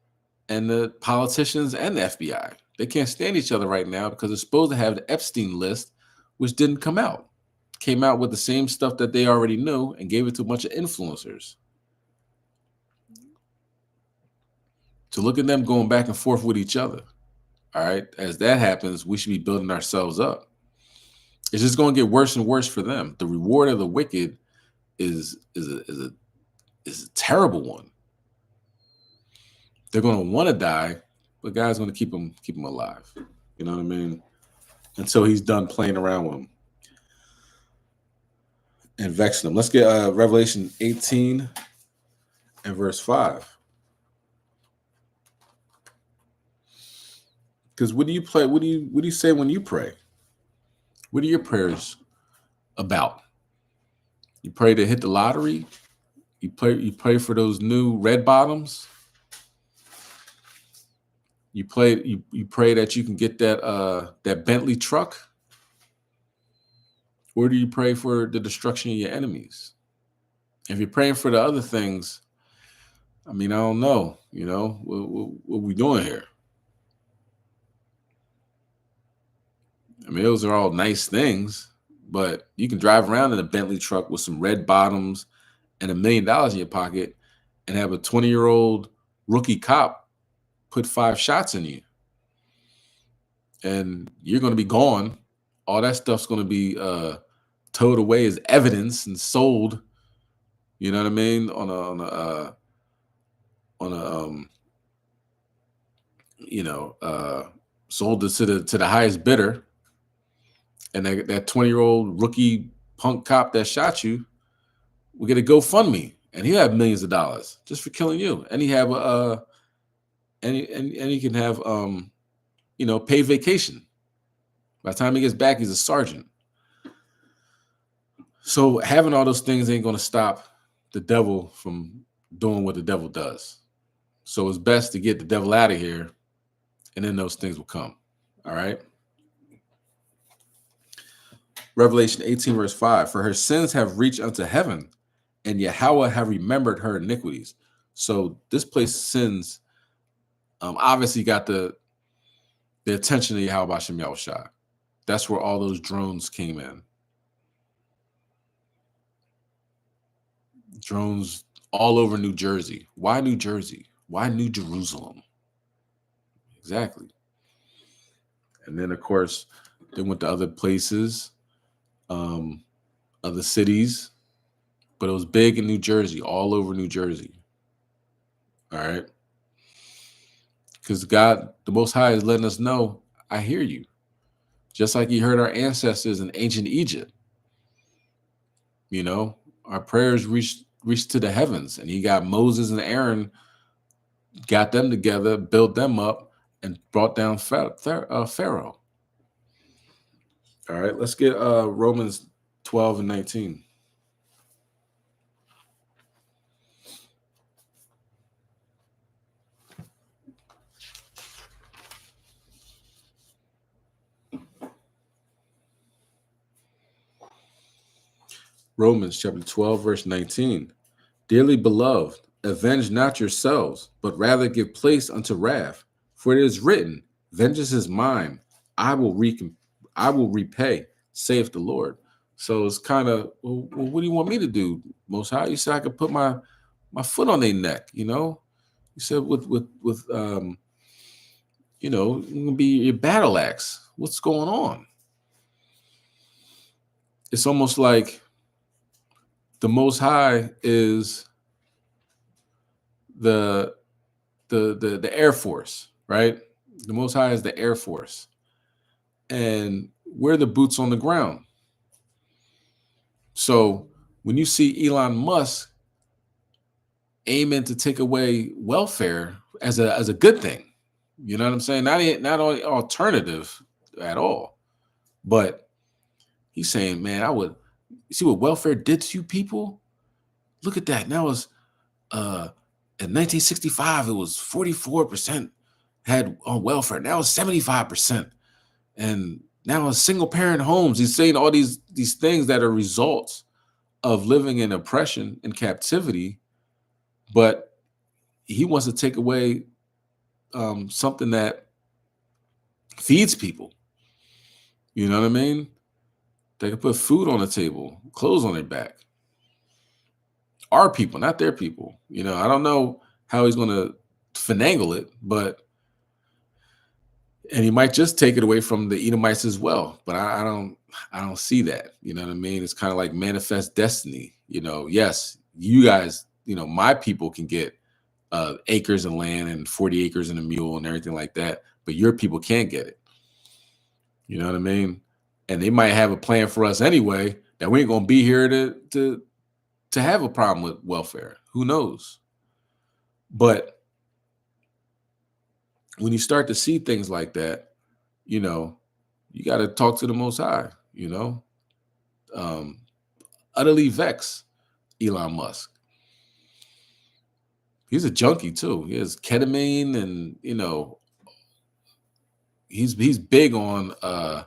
and the politicians and the FBI. They can't stand each other right now because they're supposed to have the Epstein list, which didn't come out. Came out with the same stuff that they already knew and gave it to a bunch of influencers. So look at them going back and forth with each other. All right. As that happens, we should be building ourselves up. It's just going to get worse and worse for them. The reward of the wicked is a terrible one. They're going to want to die, but God's going to keep them alive. You know what I mean? Until he's done playing around with them and vexing them. Let's get Revelation 18 and verse 5. Because what do you play? What do you say when you pray? What are your prayers about? You pray to hit the lottery? You pray for those new red bottoms? You pray that you can get that Bentley truck? Or do you pray for the destruction of your enemies? If you're praying for the other things, I mean, I don't know. What are we doing here? I mean, those are all nice things, but you can drive around in a Bentley truck with some red bottoms and $1 million in your pocket and have a 20-year-old rookie cop put 5 shots in you. And you're going to be gone. All that stuff's going to be towed away as evidence and sold, you know what I mean, sold to the highest bidder. And that 20-year-old rookie punk cop that shot you will get a GoFundMe, and he'll have millions of dollars just for killing you. And he have and he can have paid vacation. By the time he gets back, he's a sergeant. So having all those things ain't going to stop the devil from doing what the devil does. So it's best to get the devil out of here, and then those things will come. All right. Revelation 18 verse 5, for her sins have reached unto heaven, and Yahweh have remembered her iniquities. So this place sins obviously got the attention of Yahweh Shem Yahushua. That's where all those drones came in. Drones all over New Jersey. Why New Jersey? Why New Jerusalem? Exactly. And then, of course, they went to other places, other cities, but it was big in New Jersey, all over New Jersey. All right. Because God, the Most High, is letting us know, I hear you. Just like He heard our ancestors in ancient Egypt. You know, our prayers reached to the heavens, and He got Moses and Aaron, got them together, built them up, and brought down Pharaoh. All right, let's get Romans 12 and 19. Romans chapter 12, verse 19. Dearly beloved, avenge not yourselves, but rather give place unto wrath. For it is written, vengeance is mine, I will repay, saith the Lord. So it's kind of, well, what do you want me to do, Most High? You said I could put my foot on their neck, you know? You said with you know, it can be your battle axe. What's going on? It's almost like the Most High is the Air Force, right? The Most High is the Air Force, and we're the boots on the ground. So when you see Elon Musk aiming to take away welfare as a good thing, you know what I'm saying? Not only alternative at all, but he's saying, man, you see what welfare did to you people? Look at that. Now it's in 1965, it was 44% had on welfare. Now it's 75%. And now it's single parent homes. He's saying all these things that are results of living in oppression and captivity, but he wants to take away something that feeds people. You know what I mean? They can put food on the table, clothes on their back. Our people, not their people. You know, I don't know how he's going to finagle it, and he might just take it away from the Edomites as well. But I don't see that. You know what I mean? It's kind of like manifest destiny. You know, yes, you guys, you know, my people can get acres of land and 40 acres and a mule and everything like that, but your people can't get it. You know what I mean? And they might have a plan for us anyway that we ain't gonna be here to have a problem with welfare. Who knows? But when you start to see things like that, you know, you got to talk to the Most High, you know. Utterly vex Elon Musk. He's a junkie too. He has ketamine, and you know, he's big on a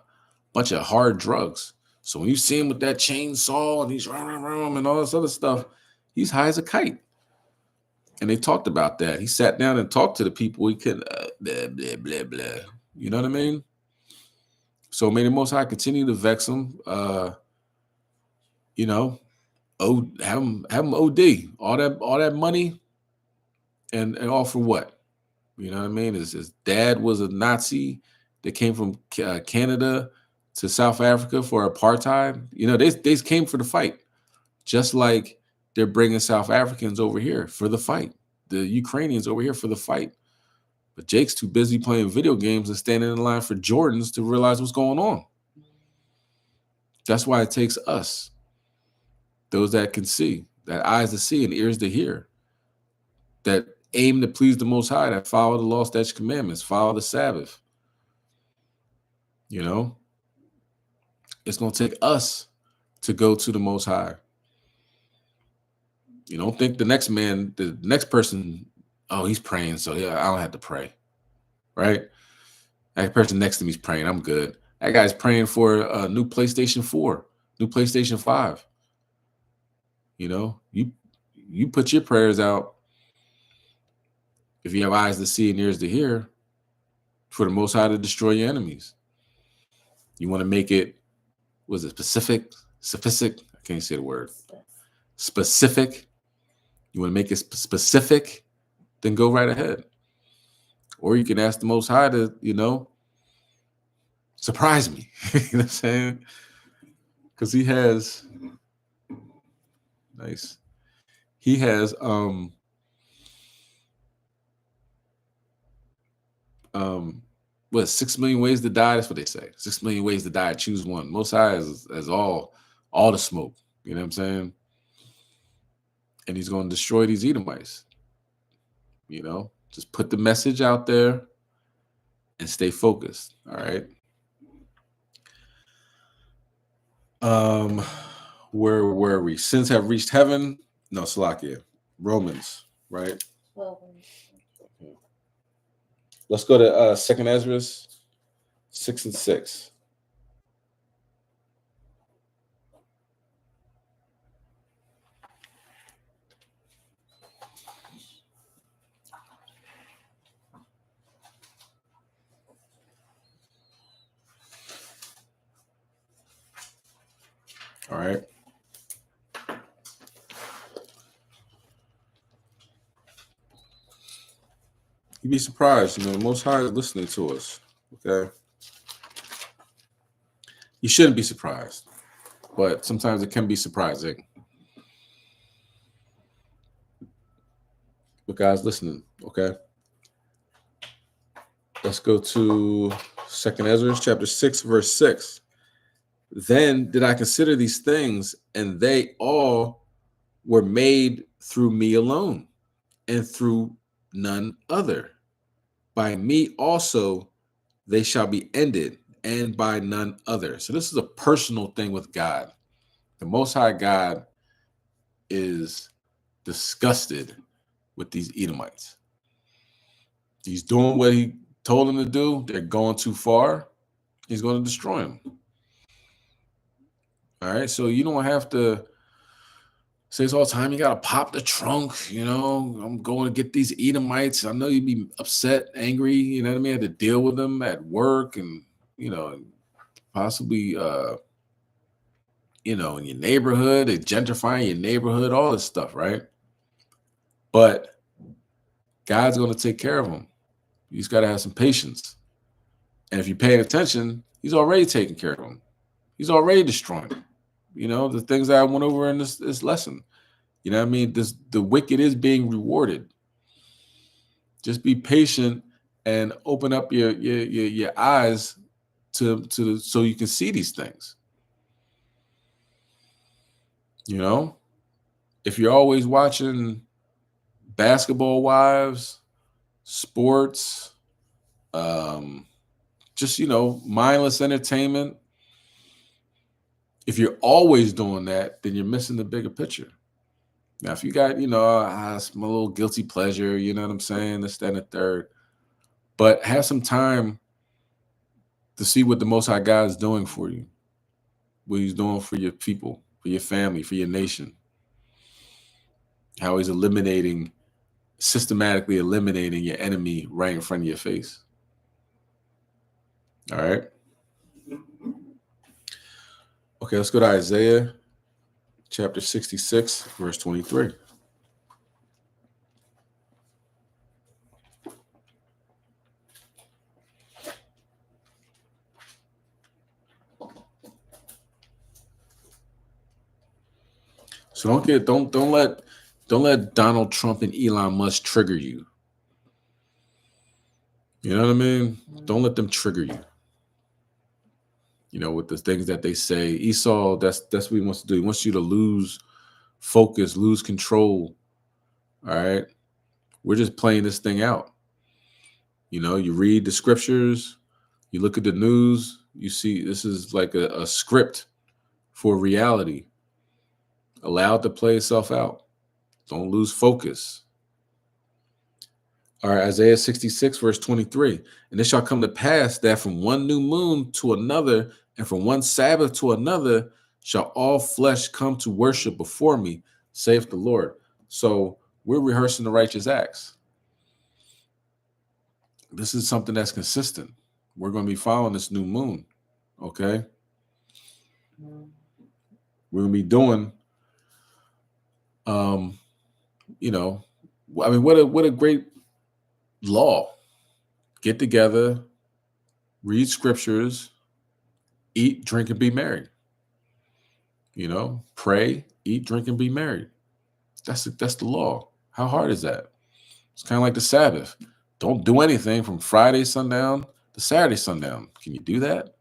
bunch of hard drugs. So when you see him with that chainsaw and he's and all this other stuff, he's high as a kite. And they talked about that. He sat down and talked to the people. He could blah blah blah blah. You know what I mean? So may the Most High continue to vex him. You know, have him OD all that money, and all for what? You know what I mean? His dad was a Nazi that came from Canada to South Africa for apartheid. You know, they came for the fight, just like they're bringing South Africans over here for the fight, the Ukrainians over here for the fight. But Jake's too busy playing video games and standing in line for Jordans to realize what's going on. That's why it takes us, those that can see, that eyes to see and ears to hear, that aim to please the Most High, that follow the law, statutes, commandments, follow the Sabbath. You know, it's going to take us to go to the Most High. You don't think the next person, oh, he's praying, so yeah, I don't have to pray, right? That person next to me is praying, I'm good. That guy's praying for a new PlayStation 4, new PlayStation 5. You know, you put your prayers out, if you have eyes to see and ears to hear, for the Most High to destroy your enemies. You want to make it, was it specific? I can't say the word. Specific. You want to make it specific, then go right ahead. Or you can ask the Most High to, surprise me. You know what I'm saying? Because he has nice. He has what, 6 million ways to die? That's what they say. 6 million ways to die. Choose one. Most High has all the smoke. You know what I'm saying? And he's going to destroy these Edomites. Just put the message out there and stay focused. All right. Where were we? Sins have reached heaven. No, Salakia. Romans, right? Okay. Let's go to 2nd Ezra 6 and 6. All right. You'd be surprised, the Most High is listening to us. Okay. You shouldn't be surprised, but sometimes it can be surprising. But God's listening. Okay. Let's go to 2nd Ezra chapter 6, verse 6. Then did I consider these things, and they all were made through me alone, and through none other. By me also they shall be ended, and by none other. So this is a personal thing with God. The Most High God is disgusted with these Edomites. He's doing what he told them to do. They're going too far. He's going to destroy them. All right. So you don't have to say this all the time. You got to pop the trunk. I'm going to get these Edomites. I know you'd be upset, angry. You know what I mean? I had to deal with them at work and, possibly, in your neighborhood, gentrifying your neighborhood, all this stuff. Right. But God's going to take care of them. You just got to have some patience. And if you're paying attention, he's already taking care of them. He's already destroying them. The things that I went over in this lesson. You know what I mean? The wicked is being rewarded. Just be patient and open up your eyes to so you can see these things. If you're always watching Basketball Wives, sports, just mindless entertainment. If you're always doing that, then you're missing the bigger picture. Now, if you got, it's my little guilty pleasure, you know what I'm saying? This, that, and the third. But have some time to see what the Most High God is doing for you, what he's doing for your people, for your family, for your nation. How he's systematically eliminating your enemy right in front of your face. All right. Okay, let's go to Isaiah chapter 66, verse 23. So don't let Donald Trump and Elon Musk trigger you. You know what I mean? Don't let them trigger you. With the things that they say. Esau, that's what he wants to do. He wants you to lose focus, lose control. All right. We're just playing this thing out. You read the scriptures, you look at the news, you see this is like a script for reality. Allow it to play itself out. Don't lose focus. All right, Isaiah 66, verse 23. And it shall come to pass that from one new moon to another, and from one Sabbath to another, shall all flesh come to worship before me, saith the Lord. So we're rehearsing the righteous acts. This is something that's consistent. We're going to be following this new moon. Okay. We're going to be doing, you know, I mean, what a great law. Get together, read scriptures, eat, drink, and be merry. You know, pray, eat, drink, and be merry. That's the law. How hard is that? It's kind of like the Sabbath. Don't do anything from Friday sundown to Saturday sundown. Can you do that?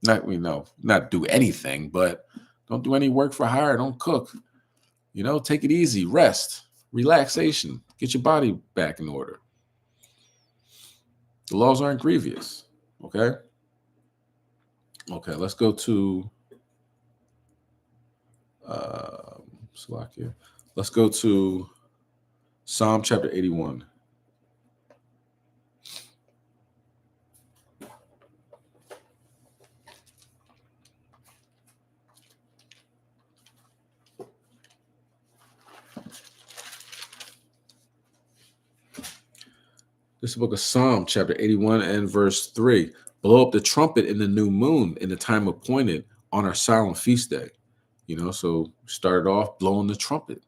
Not do anything, but don't do any work for hire. Don't cook. You know, take it easy, rest, relaxation, get your body back in order. The laws aren't grievous. Okay. Okay, let's go to Slovakia. Let's go to Psalm chapter 81. This is the book of Psalm chapter 81 and verse 3. Blow up the trumpet in the new moon in the time appointed on our solemn feast day. You know, so we started off blowing the trumpet.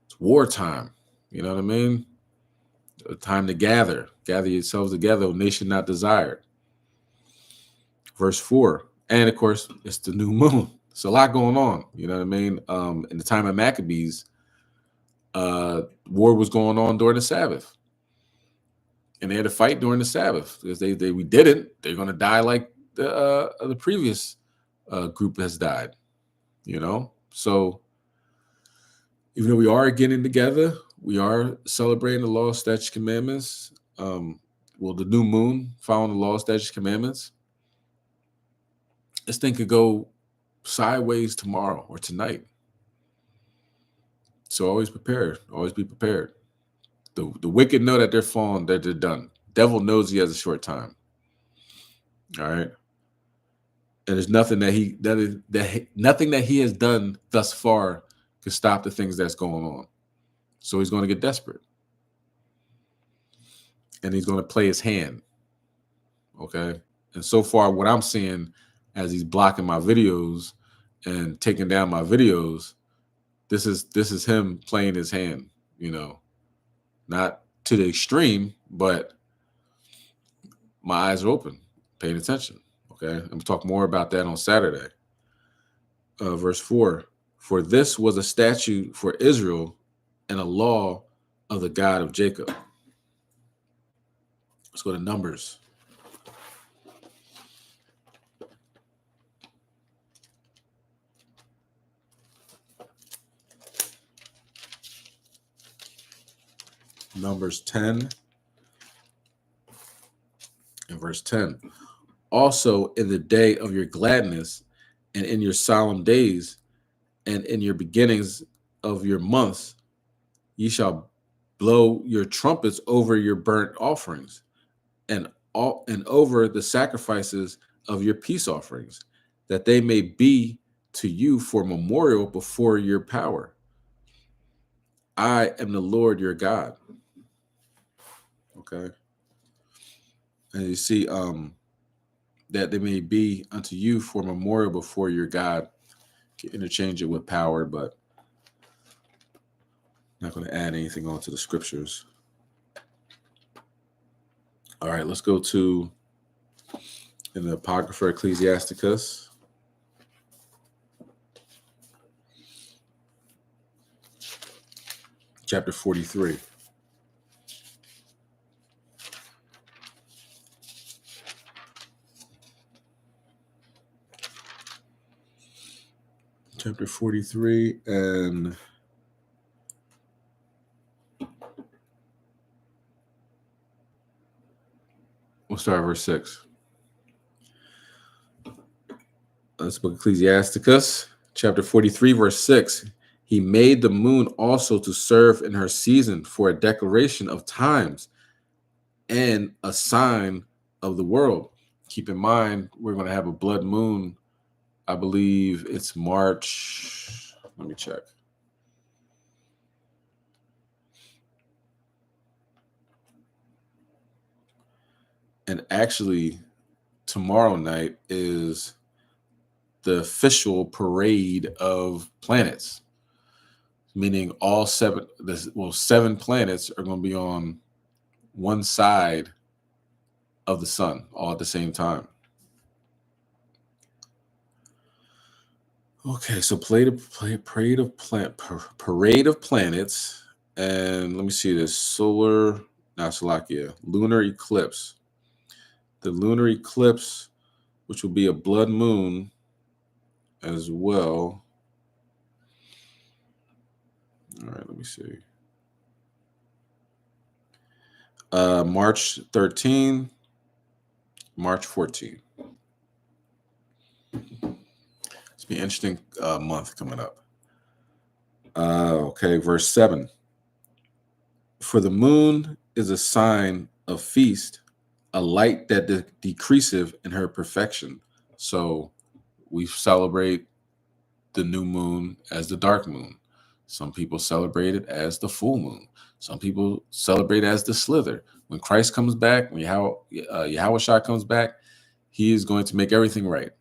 It's wartime. You know what I mean? A time to gather yourselves together, a nation not desired. Verse 4. And of course, it's the new moon. It's a lot going on. You know what I mean? In the time of Maccabees, war was going on during the Sabbath. And they had to fight during the Sabbath because we didn't. They're going to die like the previous group has died. You know, so even though we are getting together, we are celebrating the law, statutes, commandments. The new moon, following the law, statutes, commandments. This thing could go sideways tomorrow or tonight. So always prepared. Always be prepared. The wicked know that they're fallen, that they're done. Devil knows he has a short time. All right. And there's nothing nothing that he has done thus far could stop the things that's going on. So he's going to get desperate. And he's going to play his hand. Okay. And so far, what I'm seeing as he's blocking my videos and taking down my videos, this is him playing his hand, you know. Not to the extreme, but my eyes are open, paying attention. Okay. I'm going to talk more about that on Saturday. Verse 4. For this was a statute for Israel and a law of the God of Jacob. Let's go to Numbers. Numbers 10 and verse 10. Also in the day of your gladness and in your solemn days and in your beginnings of your months, ye shall blow your trumpets over your burnt offerings and over the sacrifices of your peace offerings, that they may be to you for memorial before your power. I am the Lord your God. Okay. And you see that they may be unto you for memorial before your God. You can interchange it with power, but not going to add anything onto the scriptures. All right, let's go to in the Apocrypha Ecclesiasticus. Chapter 43. Chapter 43 and we'll start at verse 6. Let's book Ecclesiasticus, chapter 43, verse 6. He made the moon also to serve in her season for a declaration of times and a sign of the world. Keep in mind, we're going to have a blood moon. I believe it's March. Let me check. And actually, tomorrow night is the official parade of planets. meaning all seven planets are going to be on one side of the sun all at the same time. Okay, so parade of planets, and let me see this lunar eclipse. The lunar eclipse, which will be a blood moon as well. All right, let me see. March 13, March 14. It's be an interesting month coming up. Okay, verse 7. For the moon is a sign of feast, a light that decreaseth in her perfection. So we celebrate the new moon as the dark moon. Some people celebrate it as the full moon. Some people celebrate it as the slither. When Christ comes back, when Yahushua comes back, he is going to make everything right.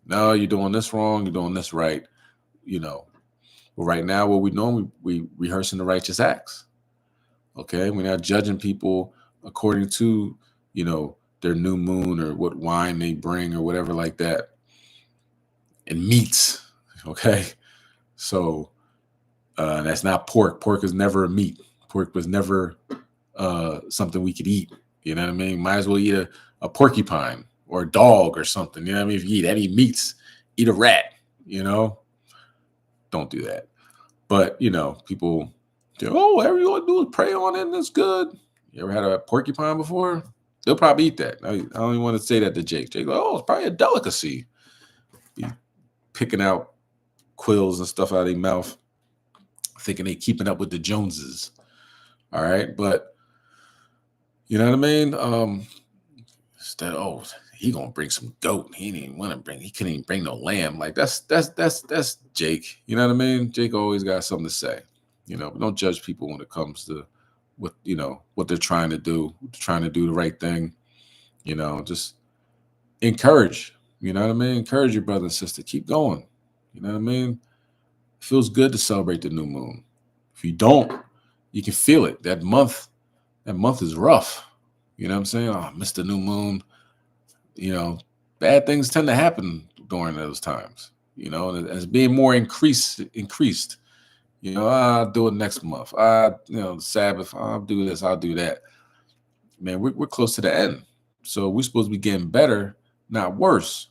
No, you're doing this wrong, you're doing this right. But right now, what we're doing, we rehearsing the righteous acts. Okay, we're not judging people according to, their new moon or what wine they bring or whatever like that. And meats, okay? So that's not pork. Pork is never a meat. Pork was never something we could eat. You know what I mean? Might as well eat a porcupine or a dog or something. You know what I mean? If you eat any meats, eat a rat, Don't do that. But, people say, oh, whatever you want to do is pray on it and it's good. You ever had a porcupine before? They'll probably eat that. I don't even want to say that to Jake. Jake, it's probably a delicacy. Be picking out quills and stuff out of their mouth, thinking they keeping up with the Joneses. All right. But you know what I mean? Instead, he gonna bring some goat. He couldn't even bring no lamb. Like that's Jake. You know what I mean? Jake always got something to say. But don't judge people when it comes to what they're trying to do. Trying to do the right thing. Just encourage. You know what I mean? Encourage your brother and sister. Keep going. You know what I mean? It feels good to celebrate the new moon. If you don't, you can feel it. That month is rough. You know what I'm saying? Oh, I missed the new moon. Bad things tend to happen during those times. And it's being more increased. I'll do it next month. Sabbath, I'll do this, I'll do that. Man, we're close to the end. So we're supposed to be getting better, not worse.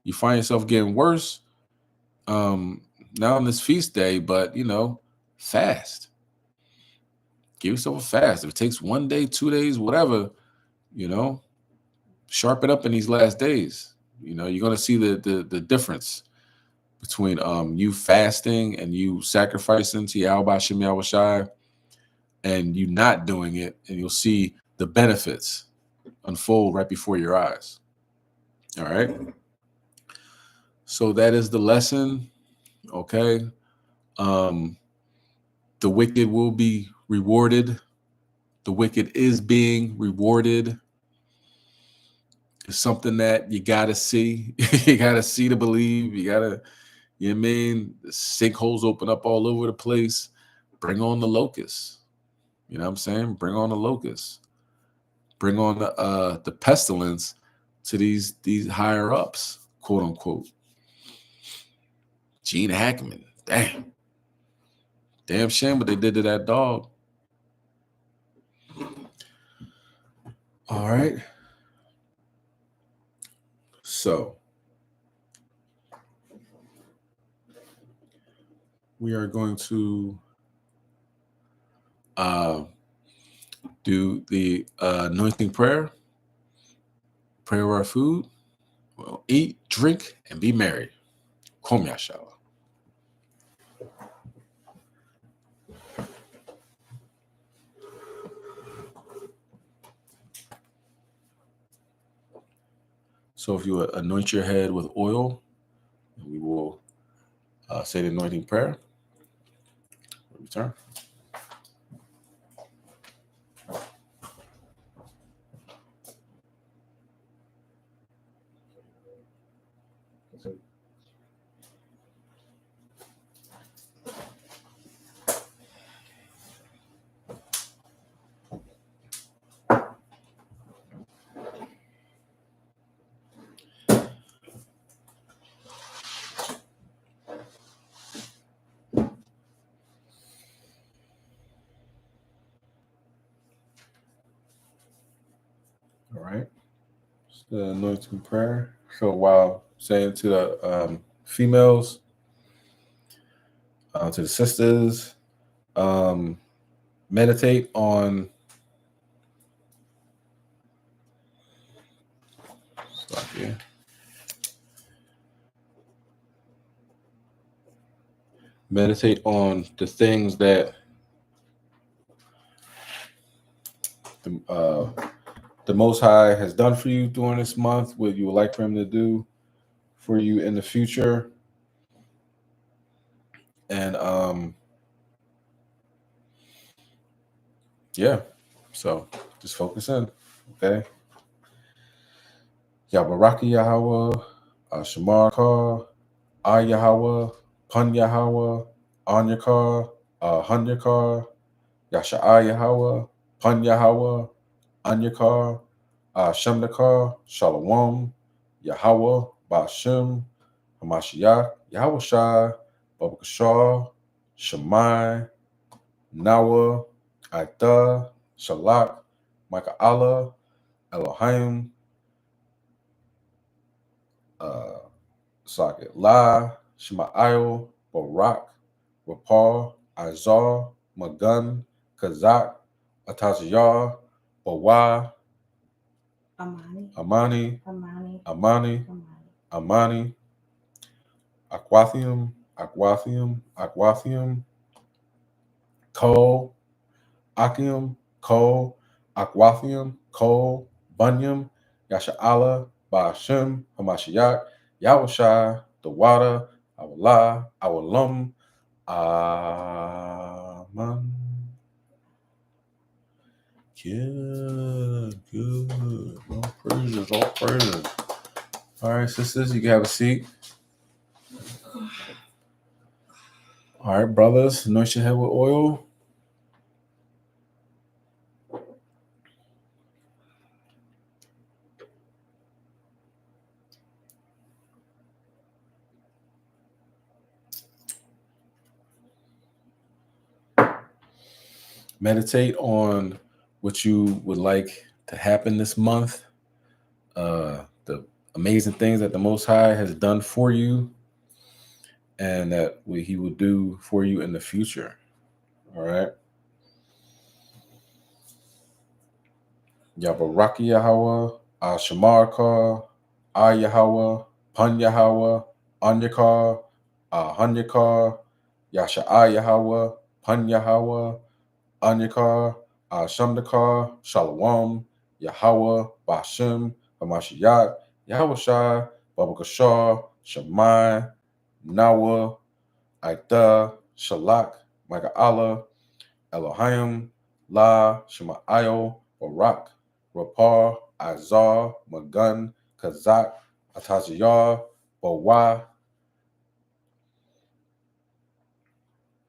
You find yourself getting worse, not on this feast day, but fast. Give yourself a fast. If it takes 1 day, 2 days, whatever, sharpen up in these last days. You're going to see the difference between you fasting and you sacrificing to Yahweh Shem Yahushai and you not doing it, and you'll see the benefits unfold right before your eyes. All right. So that is the lesson. Okay. The wicked will be rewarded. The wicked is being rewarded. It's something that you got to see. You got to see to believe. You got to, the sinkholes open up all over the place. Bring on the locusts. You know what I'm saying? Bring on the locusts. Bring on the pestilence to these higher ups, quote unquote. Gene Hackman. Damn shame what they did to that dog. All right. So we are going to do the anointing prayer, pray over our food. We'll eat, drink, and be merry. Kom Yashala. So if you anoint your head with oil, we will say the anointing prayer. Return. the anointing prayer. So while saying to the females, to the sisters, meditate on meditate on the things that the Most High has done for you during this month, what you would like for Him to do for you in the future, and yeah. So just focus in, okay? Yabaraki Yahweh, Shamar Kar, Yahweh, Pun Yahweh, Anyakar, Hunyakar, Yasha'a Yahweh, Pun Yahweh, Anyakar, Shemnakar, Shalom, Yahweh, Bashem, Hamashiach, Yahweh Shai, Babakashar, Shemai, Nawa, Aita, Shalak, Micah Allah, Elohim, Socket La, Shemaiah, Barak, Rapar, Izar, Magun, Kazak, Ataziyah, Bawa, Amani, Aquathium, Ko, Akim, Ko, Aquathium, Ko, Bunyam, Yasha'Allah, Ba'ashem, Hamashiach, Yahushai, the water, Awallah, Awalum, Amen. Good. All praises. All right, sisters, you can have a seat. All right, brothers, anoint your head with oil. Meditate on what you would like to happen this month, the amazing things that the Most High has done for you, and that He will do for you in the future. All right. Yabaraki Yahweh, Shamarkar, Yahweh, Pun Yahweh, Anyakar, Hanyakar, Yasha'a Yahweh, Pun Yahweh, Anyakar, Shamdakar, Shalom, Yahweh, Bashem, Hamashiach, Yahweh Shai, Babakashar, Shemai, Nawa, Aita, Shalak, Micah Allah, Elohim, La, Shemaiah, Barak, Rapar, Izar, Magun, Kazak, Ataziyah, Bawa,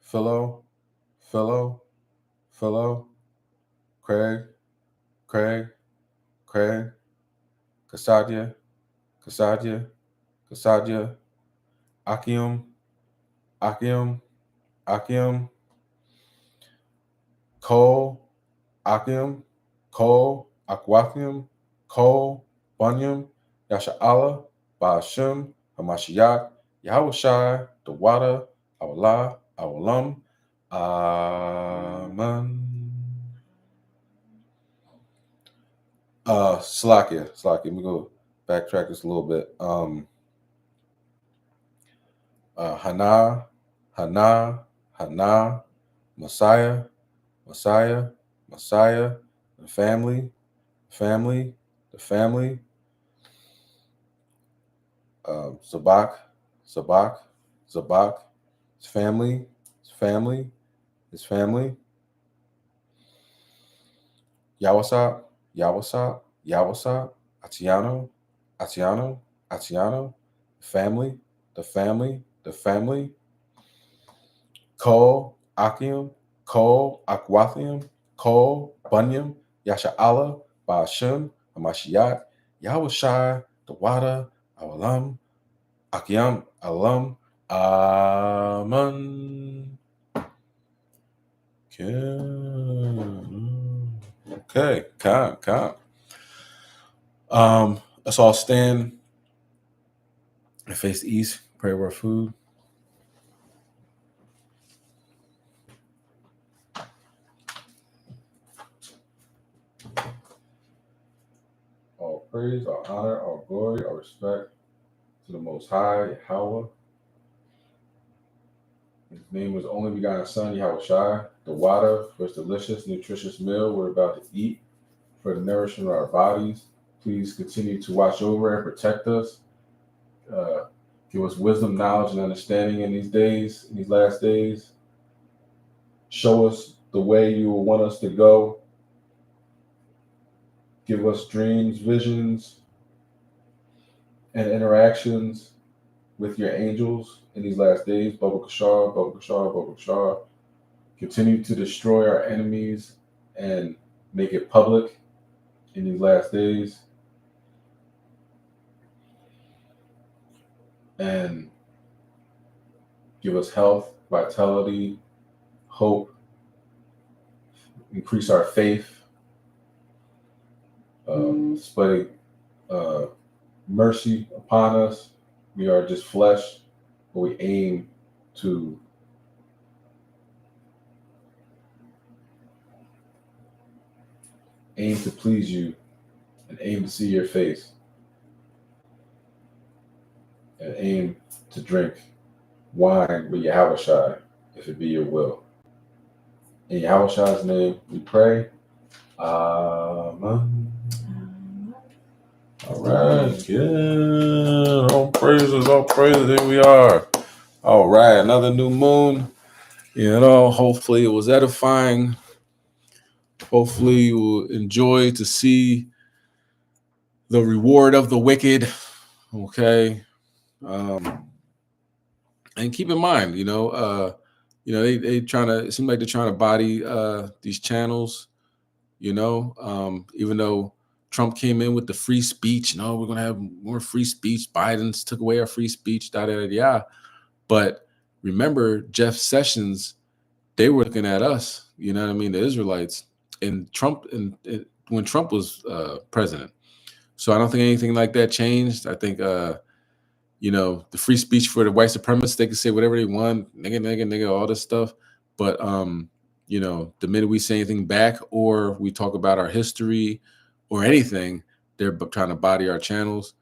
Philo, Craig, Kasadia, Akim, Cole, Akim, Cole, Aquathium, Cole, Bunyam, Yasha'Allah, Ba'ashem, Hamashiach, Yahushai, the water, Awallah, Awalam, Amen. Slakia. Let me go backtrack this a little bit. Hana, Messiah, the family, Zabak, his family, Yawasap, Atiano, the family, Ko, Akim, Ko, Aquathium, Ko, Bunyam, Yasha'Allah, Ba'ashem, Hamashiach, Yahushai, the water, Awalam, Akiam, Alam, Amen. Okay, calm. Let's all stand and face the east, pray over our food. All praise, all honor, all glory, all respect to the Most High, Yahweh. His name was only begotten Son, Yahweh Shai, the water for this delicious, nutritious meal we're about to eat for the nourishment of our bodies. Please continue to watch over and protect us. Give us wisdom, knowledge, and understanding in these days, in these last days. Show us the way you will want us to go. Give us dreams, visions, and interactions with your angels in these last days. Baruch Kashar, Baruch Kashar, Baruch Kashar. Continue to destroy our enemies and make it public in these last days. And give us health, vitality, hope, increase our faith, display mercy upon us. We are just flesh, but we aim to please you and aim to see your face and aim to drink wine with Yahweh Shai, if it be your will. In Yahweh Shai's name we pray. Amen. All right, yeah. All praises, here we are. All right, another new moon. You know, hopefully it was edifying. Hopefully you will enjoy to see the reward of the wicked. Okay. And keep in mind, they trying to, it seems like they're trying to body these channels, even though Trump came in with the free speech, we're going to have more free speech. Biden's took away our free speech, But remember, Jeff Sessions, they were looking at us, the Israelites, and Trump, when Trump was president. So I don't think anything like that changed. I think, the free speech for the white supremacists, they can say whatever they want, nigga, all this stuff. But, the minute we say anything back or we talk about our history or anything, they're trying to body our channels.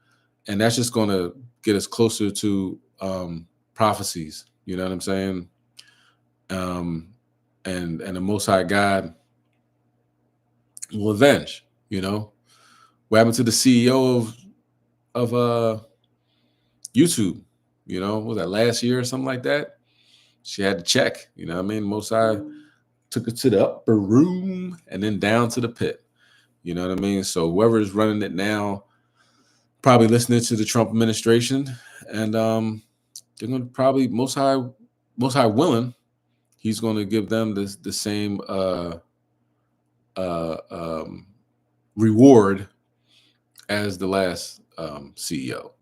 And that's just going to get us closer to prophecies. You know what I'm saying? And the Most High God will avenge, What happened to the CEO of YouTube? Was that last year or something like that? She had to check, Most High took her to the upper room and then down to the pit. So whoever is running it now, probably listening to the Trump administration, and they're going to probably Most High willing, he's going to give them the same reward as the last CEO.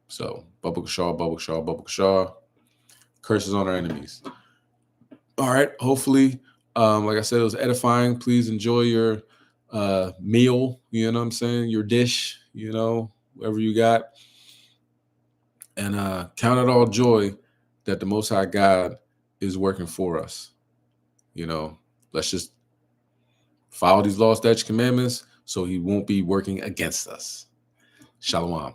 So Baruch Kashar, curses on our enemies. All right. Hopefully, like I said, it was edifying. Please enjoy your meal. Your dish. Whatever you got, and count it all joy that the Most High God is working for us. Let's just follow these laws, statutes, commandments, so He won't be working against us. Shalom.